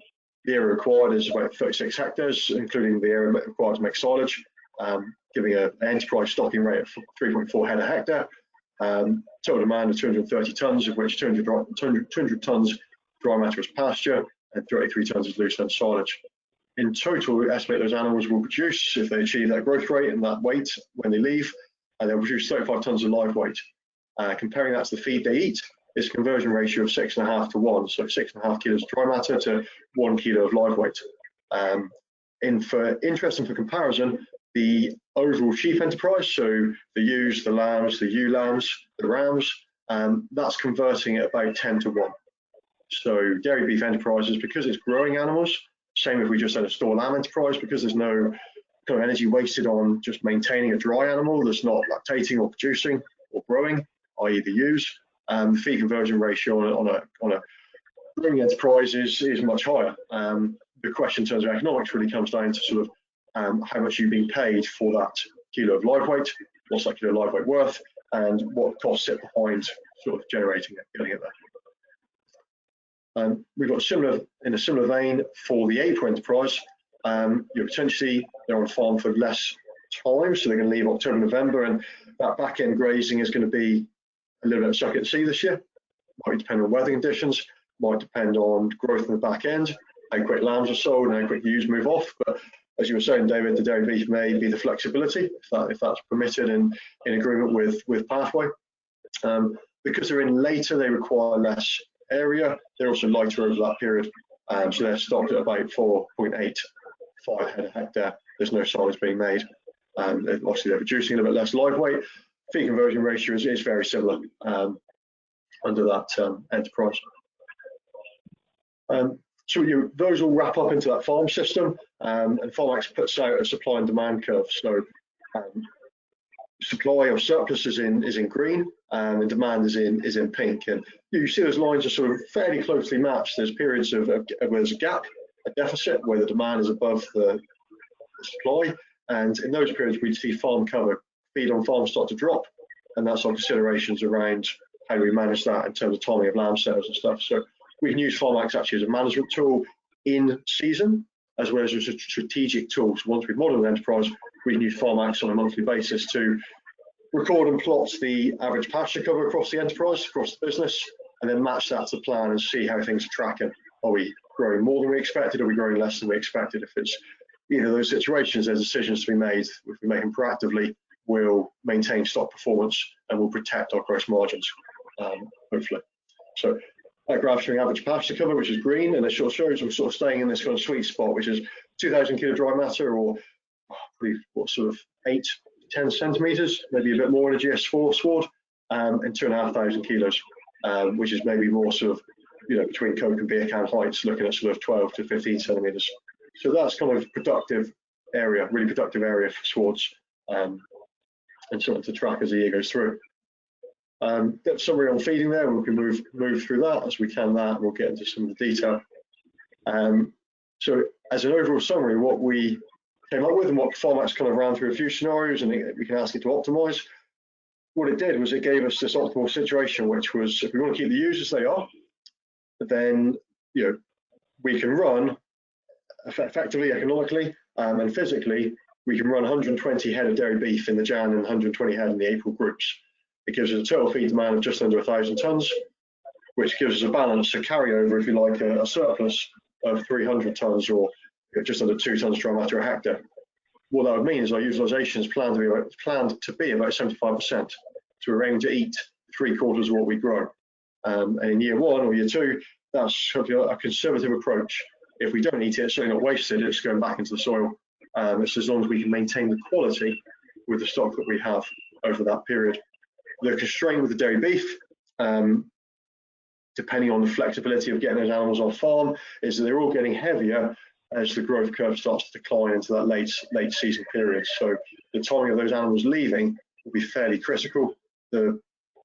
area required is about 36 hectares, including the area required to make silage, giving an enterprise stocking rate of 3.4 head a hectare. Total demand of 230 tonnes, of which 200 tonnes dry matter as pasture and 33 tonnes is lucerne silage. In total, we estimate those animals will produce, if they achieve that growth rate and that weight when they leave, and they'll produce 35 tonnes of live weight. Comparing that to the feed they eat, it's a conversion ratio of 6.5 to 1, so 6.5 kilos of dry matter to 1 kilo of live weight. For interest and for comparison, the overall sheep enterprise, so the ewes, the lambs, the ewe lambs, the rams, that's converting at about 10 to 1. So dairy beef enterprises, because it's growing animals, same if we just had a store lamb enterprise, because there's no kind of energy wasted on just maintaining a dry animal that's not lactating or producing or growing, i.e. the ewes. The feed conversion ratio on a growing enterprise is much higher. The question in terms of economics really comes down to sort of how much you're being paid for that kilo of live weight, what's that kilo of live weight worth, and what costs sit behind sort of generating it, getting it there. We've got in a similar vein for the April enterprise. Potentially they're on farm for less time, so they're going to leave October, November, and that back end grazing is going to be a little bit of suck it and see this year. Might depend on weather conditions, might depend on growth in the back end, how quick lambs are sold and how quick ewes move off. But as you were saying, David, the dairy beef may be the flexibility if that's permitted in agreement with Pathway. Because they're in later, they require less area. They're also lighter over that period, so they're stocked at about 4.85 head a hectare. There's no silage being made. Obviously, they're producing a little bit less live weight. Feed conversion ratio is very similar under that enterprise. So those all wrap up into that farm system, and Farmax puts out a supply and demand curve. So supply of surplus is in green, and demand is in pink. And you see those lines are sort of fairly closely matched. There's periods where there's a gap, a deficit, where the demand is above the supply, And in those periods, we'd see farm cover, feed on farm start to drop. And that's our considerations around how do we manage that in terms of timing of lamb sales and stuff. So we can use FarmAX actually as a management tool in season, as well as a strategic tool. So once we've modeled an enterprise, we can use FarmAX on a monthly basis to record and plot the average pasture cover across the enterprise, across the business, and then match that to plan and see how things are tracking. Are we growing more than we expected? Are we growing less than we expected? If it's either of those situations, there's decisions to be made. If we make them proactively, we'll maintain stock performance and we'll protect our gross margins, hopefully. So that graph showing average pasture cover, which is green, and it sort of shows we're sort of staying in this kind of sweet spot, which is 2,000 kilo dry matter, or what sort of 8 to 10 centimeters, maybe a bit more in a GS4 sward, and 2,500 kilos, which is maybe more sort of, between coke and beer can heights, looking at sort of 12 to 15 centimeters. So that's kind of productive area, really productive area for swards, and something to track as the year goes through. Got summary on feeding there. We can move through that as we can. That we'll get into some of the detail. So as an overall summary, what we came up with and what FarmAX kind of ran through a few scenarios, and we can ask it to optimize. What it did was it gave us this optimal situation, which was if we want to keep the ewes as they are, then we can run effectively, economically, and physically. We can run 120 head of dairy beef in the Jan and 120 head in the April groups. It gives us a total feed demand of just under 1,000 tonnes, which gives us a balance, a carryover, if you like, a surplus of 300 tonnes, or just under 2 tonnes dry matter a hectare. What that would mean is our utilisation is planned to be about 75%. So we're aiming to eat 3/4 of what we grow. And in year 1 or year 2, that's a conservative approach. If we don't eat it, it's certainly not wasted, it's going back into the soil. It's as long as we can maintain the quality with the stock that we have over that period. The constraint with the dairy beef, depending on the flexibility of getting those animals on farm, is that they're all getting heavier as the growth curve starts to decline into that late season period. So the timing of those animals leaving will be fairly critical. The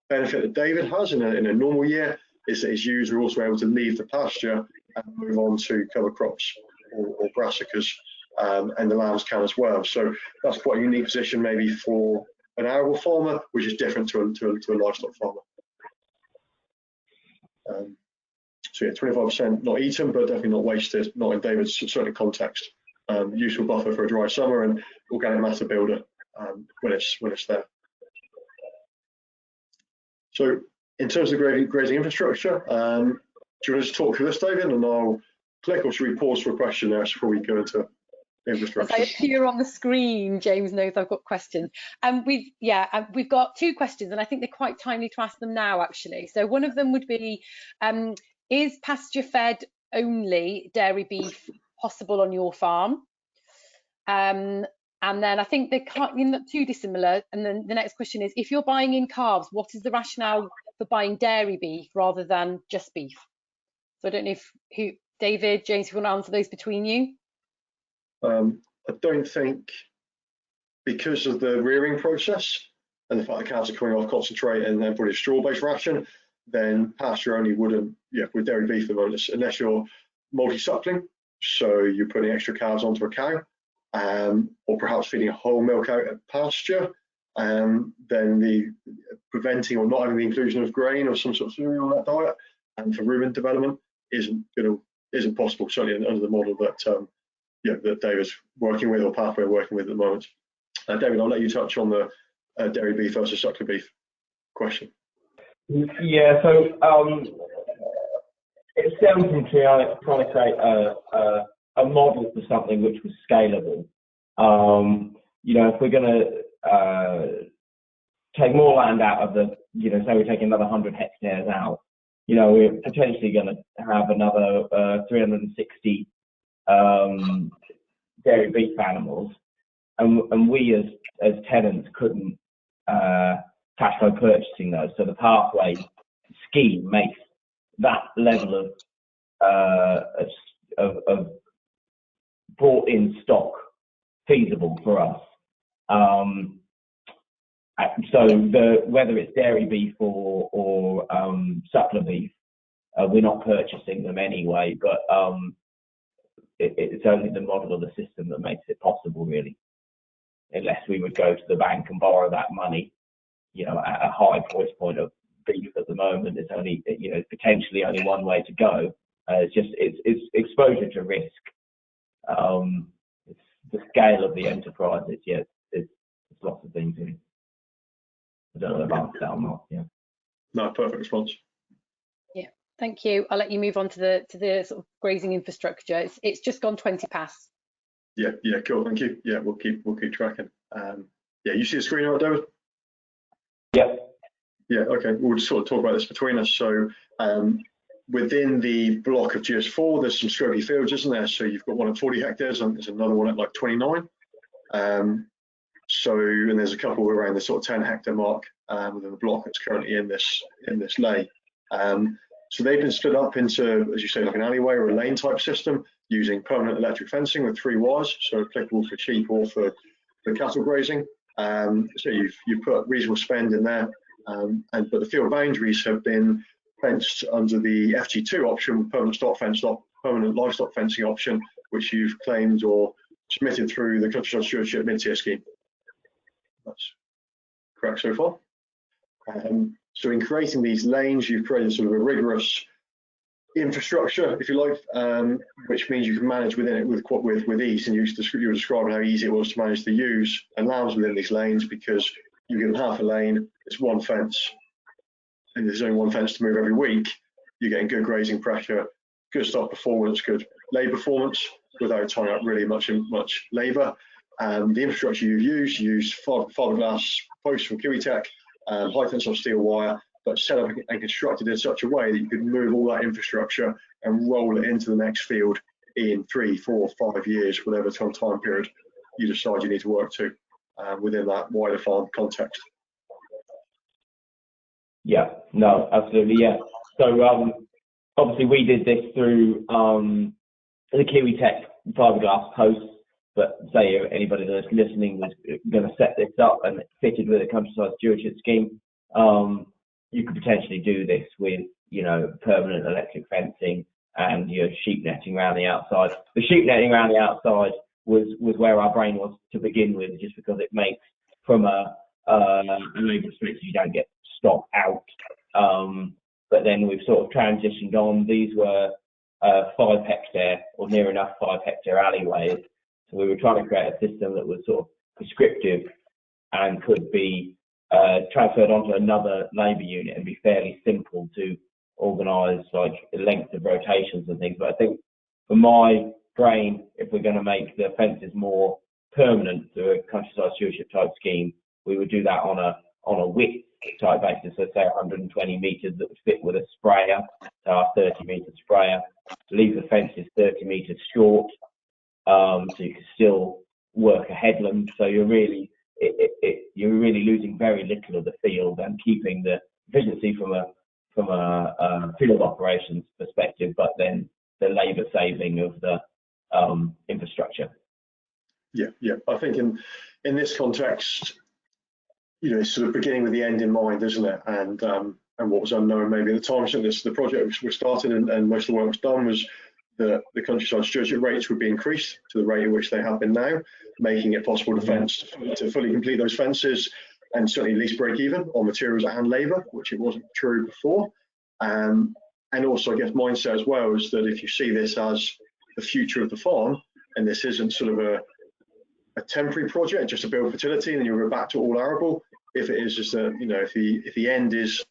benefit that David has in a normal year is that his ewes are also able to leave the pasture and move on to cover crops or brassicas, and the lambs can as well. So that's quite a unique position maybe for an arable farmer, which is different to a livestock farmer. So yeah, 25% not eaten, but definitely not wasted, not in David's certain context. Useful buffer for a dry summer and organic matter builder when it's there. So in terms of grazing infrastructure, do you want to just talk through this, David, and I'll click, or should we pause for a question there before we go into infrastructure? As I appear on the screen, James knows I've got questions. We've got 2 questions, and I think they're quite timely to ask them now, actually. So one of them would be, is pasture-fed only dairy beef possible on your farm? And then I think they're not too dissimilar. And then the next question is, if you're buying in calves, what is the rationale for buying dairy beef rather than just beef? So I don't know if David, James, if you want to answer those between you. I don't think, because of the rearing process and the fact the calves are coming off concentrate and then put a straw-based ration, then pasture only wouldn't, with dairy beef at the moment, unless you're multi-suckling, so you're putting extra calves onto a cow, or perhaps feeding a whole milk out at pasture, then the preventing or not having the inclusion of grain or some sort of cereal in that diet, and for rumen development isn't possible, certainly under the model that that David's working with, or Pathway are working with at the moment. David, I'll let you touch on the dairy beef versus suckler beef question. Yeah, so it stems from trying to create a model for something which was scalable. If we're going to take more land out of the, say we're taking another 100 hectares out, we're potentially going to have another 360 dairy beef animals, and we as tenants couldn't cash flow purchasing those. So the Pathway scheme makes that level of brought in stock feasible for us. So whether it's dairy beef or suckler beef, we're not purchasing them anyway, but it's only the model of the system that makes it possible, really. unless we would go to the bank and borrow that money, you know, at a high price point of beef at the moment. There's only, you know, potentially only one way to go. It's exposure to risk. It's the scale of the enterprise. It's lots of things in it. I don't know if I've answered that or not. Yeah. No, perfect response. Yeah, thank you. I'll let you move on to the sort of grazing infrastructure. It's just gone 20 past. Yeah, cool. Thank you. Yeah, we'll keep tracking. Yeah, you see the screen, right, David? Yeah. Yeah. Okay. We'll just sort of talk about this between us. So, within the block of GS4, there's some scrubby fields, isn't there? So you've got one at 40 hectares, and there's another one at like 29. So, and there's a couple around the sort of 10 hectare mark within the block that's currently in this lay. So they've been split up into, as you say, like an alleyway or a lane type system using permanent electric fencing with 3 wires, so applicable for sheep or for cattle grazing. So you've put reasonable spend in there, but the field boundaries have been fenced under the FG2 option, permanent livestock fencing option, which you've claimed or submitted through the Countryside Stewardship mid-tier scheme. That's correct so far. So in creating these lanes, you've created sort of a rigorous infrastructure, if you like, which means you can manage within it with ease. And you were describing how easy it was to manage the ewes and lambs within these lanes, because you give them half a lane, it's one fence, and there's only one fence to move every week. You're getting good grazing pressure, good stock performance, good lay performance without tying up really much labour. The infrastructure you've used fiberglass posts from Kiwitech, high tensile steel wire, but set up and constructed in such a way that you could move all that infrastructure and roll it into the next field in 3, 4, 5 years, whatever time period you decide you need to work to within that wider farm context. Yeah, no, absolutely, yeah. So obviously we did this through the Kiwitech fiberglass posts, but say anybody that's listening was going to set this up and fitted with a Countryside Stewardship scheme, you could potentially do this with, you know, permanent electric fencing and your sheep netting around the outside. The sheep netting around the outside was where our brain was to begin with, just because it makes, from a labour perspective, you don't get stock out. But then we've sort of transitioned on. These were 5 hectare or near enough 5 hectare alleyways. So we were trying to create a system that was sort of prescriptive and could be transferred onto another labour unit and be fairly simple to organise, like length of rotations and things. But I think for my brain, if we're going to make the fences more permanent through a Countryside Stewardship type scheme, we would do that on a width type basis. So say 120 metres that would fit with a sprayer, so our 30 metre sprayer. Leave the fences 30 metres short, so you can still work a headland. So you're really losing very little of the field and keeping the efficiency from a field operations perspective, but then the labour saving of the infrastructure. Yeah. I think in this context, you know, it's sort of beginning with the end in mind, isn't it? And what was unknown maybe at the time. So the project was started and most of the work was done was the Countryside Stewardship rates would be increased to the rate at which they have been now, making it possible to fully complete those fences and certainly at least break even on materials and labour, which it wasn't true before. And also, I guess, mindset as well is that if you see this as the future of the farm, and this isn't sort of a temporary project just to build fertility and then you'll go back to all arable. If it is just you know, if the end is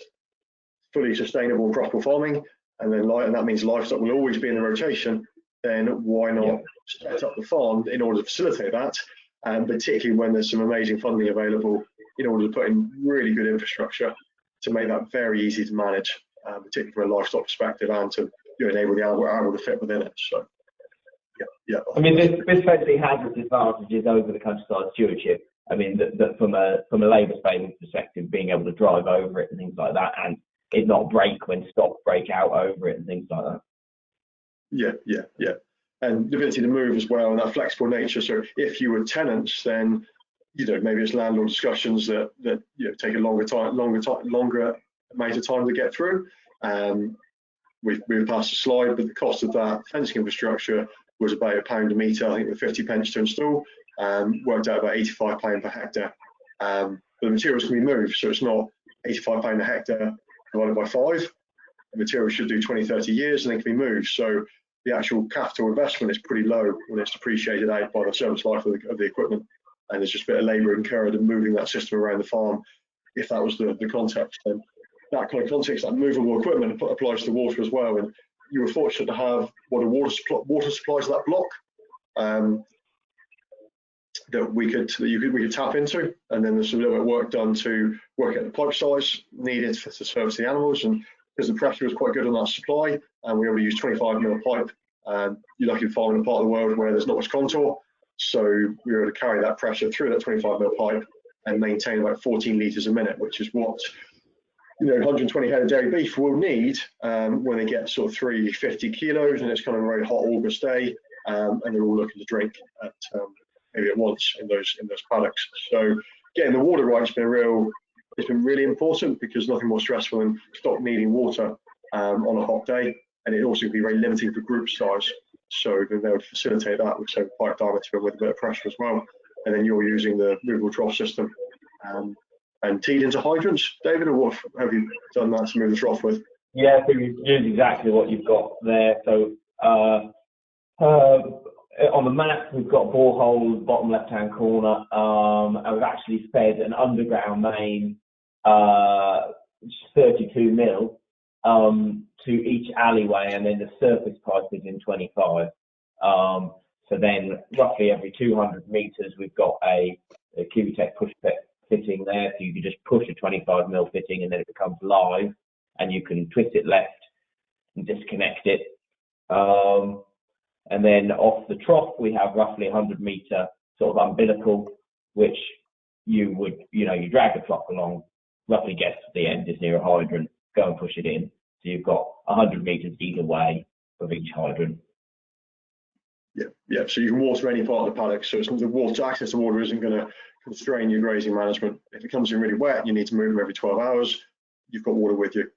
fully sustainable and profitable farming, and that means livestock will always be in the rotation, then why not set up the farm in order to facilitate that? And particularly when there's some amazing funding available in order to put in really good infrastructure to make that very easy to manage, particularly from a livestock perspective, and to enable the arable to fit within it. So, yeah. I mean, this basically has its advantages over the Countryside Stewardship. I mean, that from a labour savings perspective, being able to drive over it and things like that, and it not break when stock break out over it and things like that. Yeah. And the ability to move as well, and that flexible nature. So if you were tenants, then maybe it's landlord discussions that take a longer amount of time to get through. We've passed a slide, but the cost of that fencing infrastructure was about £1 a metre, I think, with 50 pence to install. worked out about £85 per hectare. But the materials can be moved, so it's not £85 a hectare divided by 5. The material should do 20, 30 years and then can be moved. So the actual capital investment is pretty low when it's depreciated out by the service life of the equipment. And there's just a bit of labour incurred in moving that system around the farm. If that was the context, then that kind of context, that movable equipment applies to water as well. And you were fortunate to have water supply to that block that we could tap into. And then there's a little bit of work done to work out the pipe size needed to service the animals. And because the pressure was quite good on that supply, and we were able to use 25mm pipe. You're lucky to farm in a part of the world where there's not much contour, so we were able to carry that pressure through that 25mm pipe and maintain about 14 litres a minute, which is what 120 head of dairy beef will need when they get sort of 350 kilos, and it's kind of a very hot August day, and they're all looking to drink at maybe at once in those paddocks. So getting the water right has been really important, because nothing more stressful than stock needing water on a hot day, and it also can be very limiting for group size. So then they would facilitate that with say pipe diameter with a bit of pressure as well, and then you're using the movable trough system and teed into hydrants, David, or what have you done that to move the trough with? Yeah, so we've used exactly what you've got there. So on the map, we've got boreholes, bottom left-hand corner, and we've actually fed an underground main 32mm to each alleyway, and then the surface pipe is in 25. So then roughly every 200 metres, we've got a Cubitech push fitting there, so you can just push a 25mm fitting and then it becomes live, and you can twist it left and disconnect it. And then off the trough, we have roughly 100-metre sort of umbilical, which you drag the flock along, roughly get to the end is near a hydrant, go and push it in. So you've got 100 metres either way of each hydrant. Yeah. So you can water any part of the paddock. So access to water isn't going to constrain your grazing management. If it comes in really wet, you need to move them every 12 hours. You've got water with you.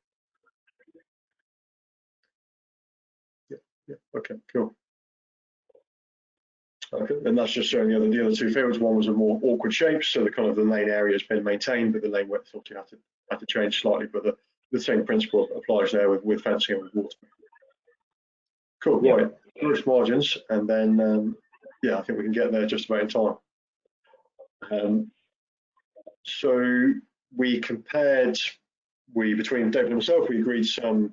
Yeah. Okay. Cool. Okay. And that's just showing the other two fields. One was a more awkward shape, so the lane area has been maintained, but the lane width obviously had to change slightly. But the same principle applies there with fencing and with water. Cool. Yeah. Right. Gross margins, and then I think we can get there just about in time. So we compared, between David and myself, we agreed some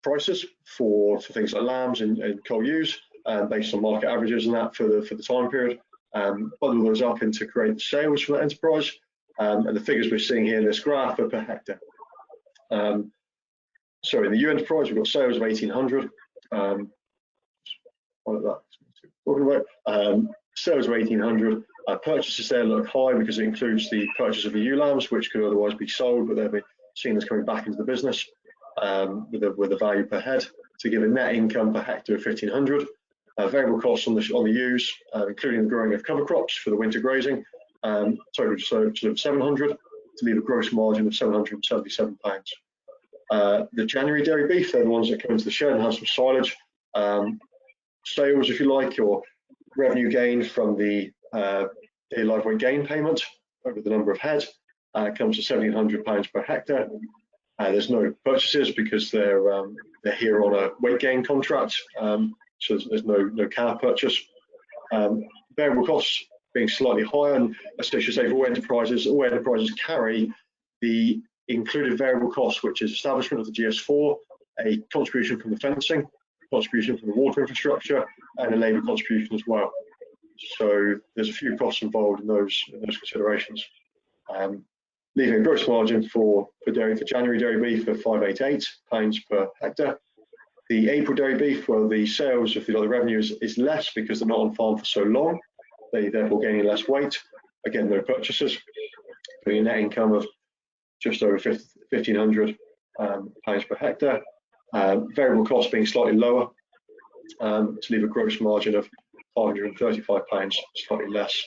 prices for things like lambs and coal ewes, based on market averages and that for the time period. Bundle those up into create sales for that enterprise, and the figures we're seeing here in this graph are per hectare. So in the ewe enterprise, we've got sales of 1,800. Sales of 1,800. Purchases there look high because it includes the purchase of the ewe lambs, which could otherwise be sold, but they'll be seen as coming back into the business with a value per head, to give a net income per hectare of 1,500. Variable costs on the ewes, including the growing of cover crops for the winter grazing, total of 700, to leave a gross margin of £777. The January dairy beef, they're the ones that come into the shed and have some silage. Sales, if you like, or revenue gained from the live weight gain payment over the number of head, comes to £1,700 per hectare. There's no purchases because they're here on a weight gain contract, so there's no cow purchase. Variable costs being slightly higher, and as I should say, for all enterprises carry the included variable costs, which is establishment of the GS4, a contribution from the fencing, contribution from the water infrastructure, and a labour contribution as well. So there's a few costs involved in those considerations. Leaving a gross margin for January dairy beef of £588 per hectare. The April dairy beef, well, the sales of the revenue is less because they're not on farm for so long. They therefore gaining less weight. Again, no purchases. Giving a net income of just over £1,500 per hectare. Variable costs being slightly lower, to leave a gross margin of £535, slightly less.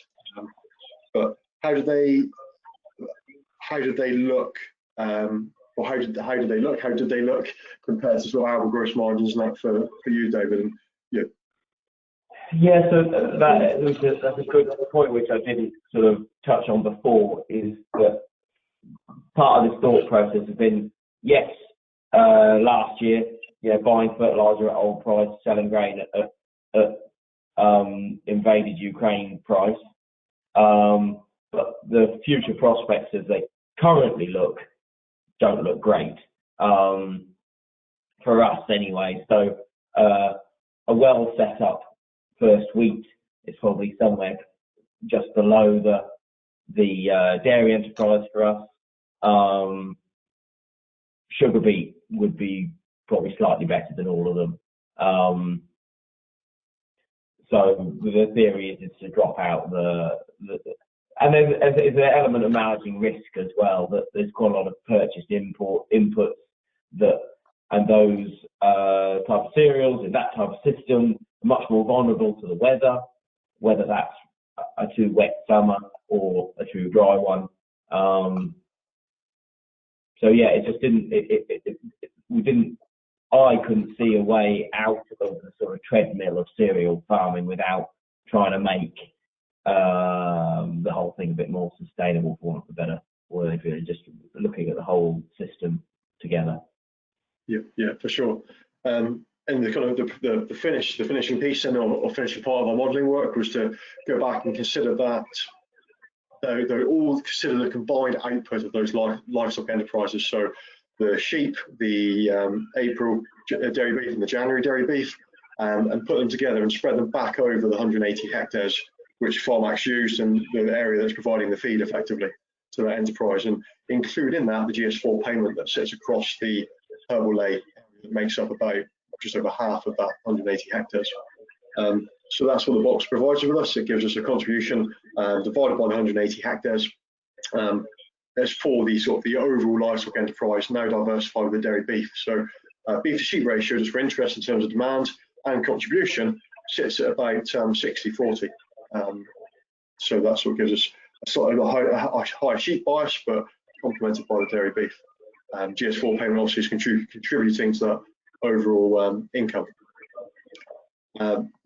But how did they look? Or how did they look compared to sort of our gross margins and that for you, David? And Yeah, so that's a good point which I didn't sort of touch on before, is that part of this thought process has been, yes, last year, buying fertiliser at old price, selling grain at invaded Ukraine price. But the future prospects as they currently look don't look great, for us anyway. So a well set up first wheat is probably somewhere just below the dairy enterprise for us. Sugar beet would be probably slightly better than all of them. So the theory is to drop out and there's an element of managing risk as well, that there's quite a lot of purchased inputs and those type of cereals in that type of system are much more vulnerable to the weather, whether that's a too wet summer or a too dry one. So yeah, it just didn't. I couldn't see a way out of the sort of treadmill of cereal farming without trying to make the whole thing a bit more sustainable, for want of a better word, really, just looking at the whole system together. Yeah, for sure. And the kind of the finishing piece and or finishing part of our modelling work was to go back and consider that they all consider the combined output of those livestock enterprises. So the sheep, the April dairy beef and the January dairy beef, and put them together and spread them back over the 180 hectares which Farmax used and the area that's providing the feed effectively to that enterprise, and include in that the GS4 payment that sits across the herbal ley that makes up about just over half of that 180 hectares. So that's what the box provides with us. It gives us a contribution divided by the 180 hectares. As for the sort of the overall livestock enterprise, now diversified with the dairy beef. So beef to sheep ratio, just for interest in terms of demand and contribution, sits at about 60-40. So that's what gives us a slightly high sheep bias, but complemented by the dairy beef. GS4 payment obviously is contributing to that overall income.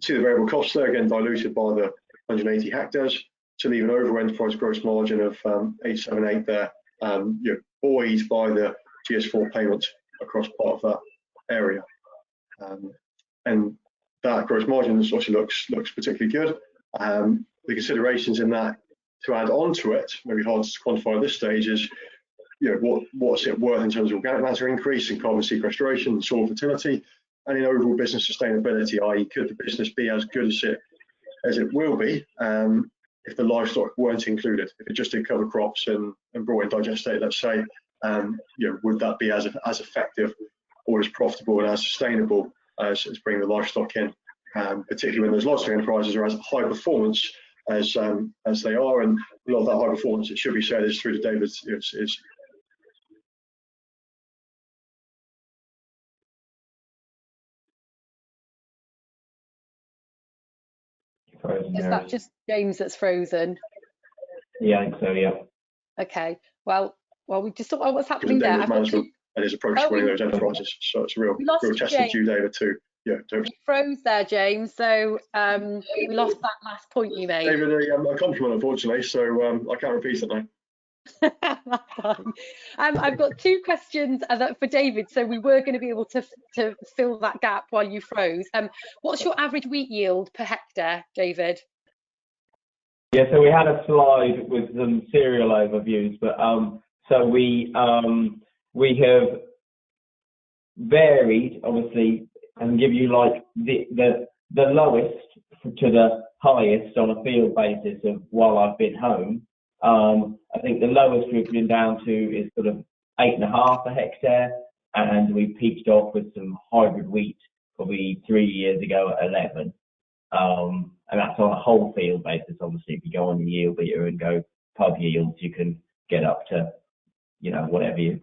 See the variable costs there, again diluted by the 180 hectares, to leave an overall enterprise gross margin of 878 there, buoyed by the GS4 payment across part of that area. And that gross margin obviously looks particularly good. The considerations in that to add on to it, maybe hard to quantify at this stage, is what's it worth in terms of organic matter increase and carbon sequestration and soil fertility, and in overall business sustainability, i.e. could the business be as good as it will be if the livestock weren't included? If it just did cover crops and brought in digestate, let's say, would that be as effective or as profitable and as sustainable as bringing the livestock in, particularly when those livestock enterprises are as high performance as they are, and a lot of that high performance, it should be said, is through to David's is Frozen, Is that just James that's frozen? Yeah, I think so, yeah. Okay, well, we just thought, what's happening there? Management and his approach to running those enterprises. So it's a real testament to you, David, too. Yeah, you froze there, James. So we lost that last point you made. David, a compliment, unfortunately. So I can't repeat it now. I've got two questions for David, so we were going to be able to fill that gap while you froze. What's your average wheat yield per hectare, David? Yeah, so we had a slide with some cereal overviews, but so we have varied, obviously, and give you like the lowest to the highest on a field basis of while I've been home. I think the lowest we've been down to is sort of 8.5 a hectare, and we peaked off with some hybrid wheat probably 3 years ago at 11. And that's on a whole field basis. Obviously, if you go on the yield beater and go pub yields, you can get up to, whatever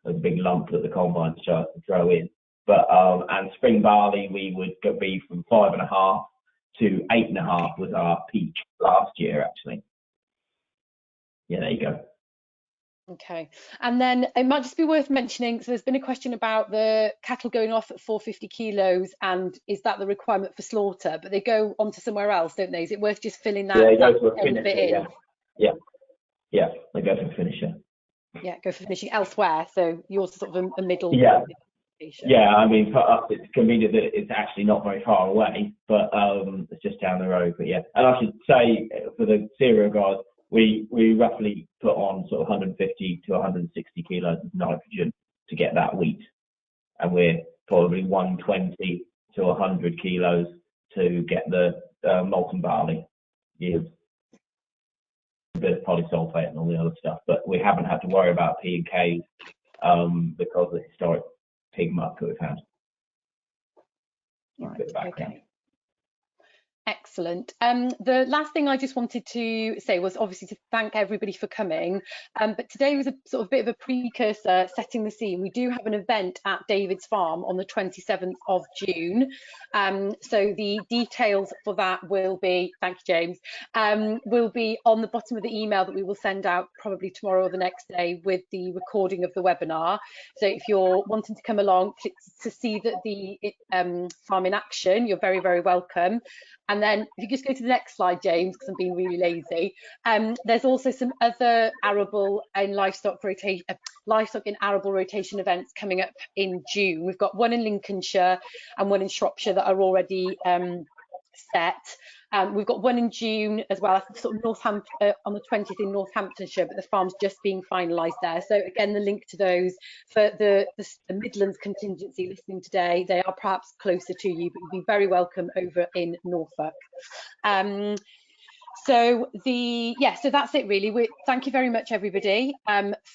a big lump that the combine starts to throw in. But and spring barley, we would be from 5.5 to 8.5 was our peak last year, actually. Yeah, there you go. Okay, and then it might just be worth mentioning, so there's been a question about the cattle going off at 450 kilos, and is that the requirement for slaughter? But they go on to somewhere else, don't they? Is it worth just filling that, Yeah, they go that to a end bit finisher, in? yeah, they go to a finisher. Yeah, go for finishing elsewhere, so yours is sort of a middle station. Yeah, I mean, for us, it's convenient that it's actually not very far away, but it's just down the road. But yeah, and I should say for the cereal guys, we roughly put on sort of 150 to 160 kilos of nitrogen to get that wheat, and we're probably 120 to 100 kilos to get the molten barley yield. A bit of polysulfate and all the other stuff, but we haven't had to worry about P and K because of the historic pig muck that we've had. Right, okay. Excellent. The last thing I just wanted to say was obviously to thank everybody for coming. But today was a sort of bit of a precursor, setting the scene. We do have an event at David's Farm on the 27th of June. So the details for that will be, thank you, James, will be on the bottom of the email that we will send out probably tomorrow or the next day with the recording of the webinar. So if you're wanting to come along to see that the farm in action, you're very, very welcome. And then if you just go to the next slide, James, because I'm being really lazy. There's also some other arable and livestock in arable rotation events coming up in June. We've got one in Lincolnshire and one in Shropshire that are already set. We've got one in June as well, sort of Northampton on the 20th in Northamptonshire, but the farm's just being finalised there. So again, the link to those for the Midlands contingency listening today, they are perhaps closer to you, but you'll be very welcome over in Norfolk. So that's it really. Thank you very much everybody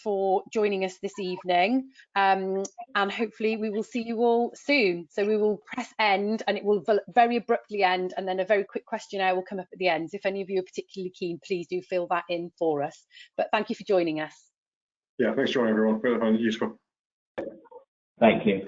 for joining us this evening, and hopefully we will see you all soon. So we will press end and it will very abruptly end, and then a very quick questionnaire will come up at the end. So if any of you are particularly keen, please do fill that in for us. But thank you for joining us. Yeah, thanks for joining everyone. Really useful. Thank you.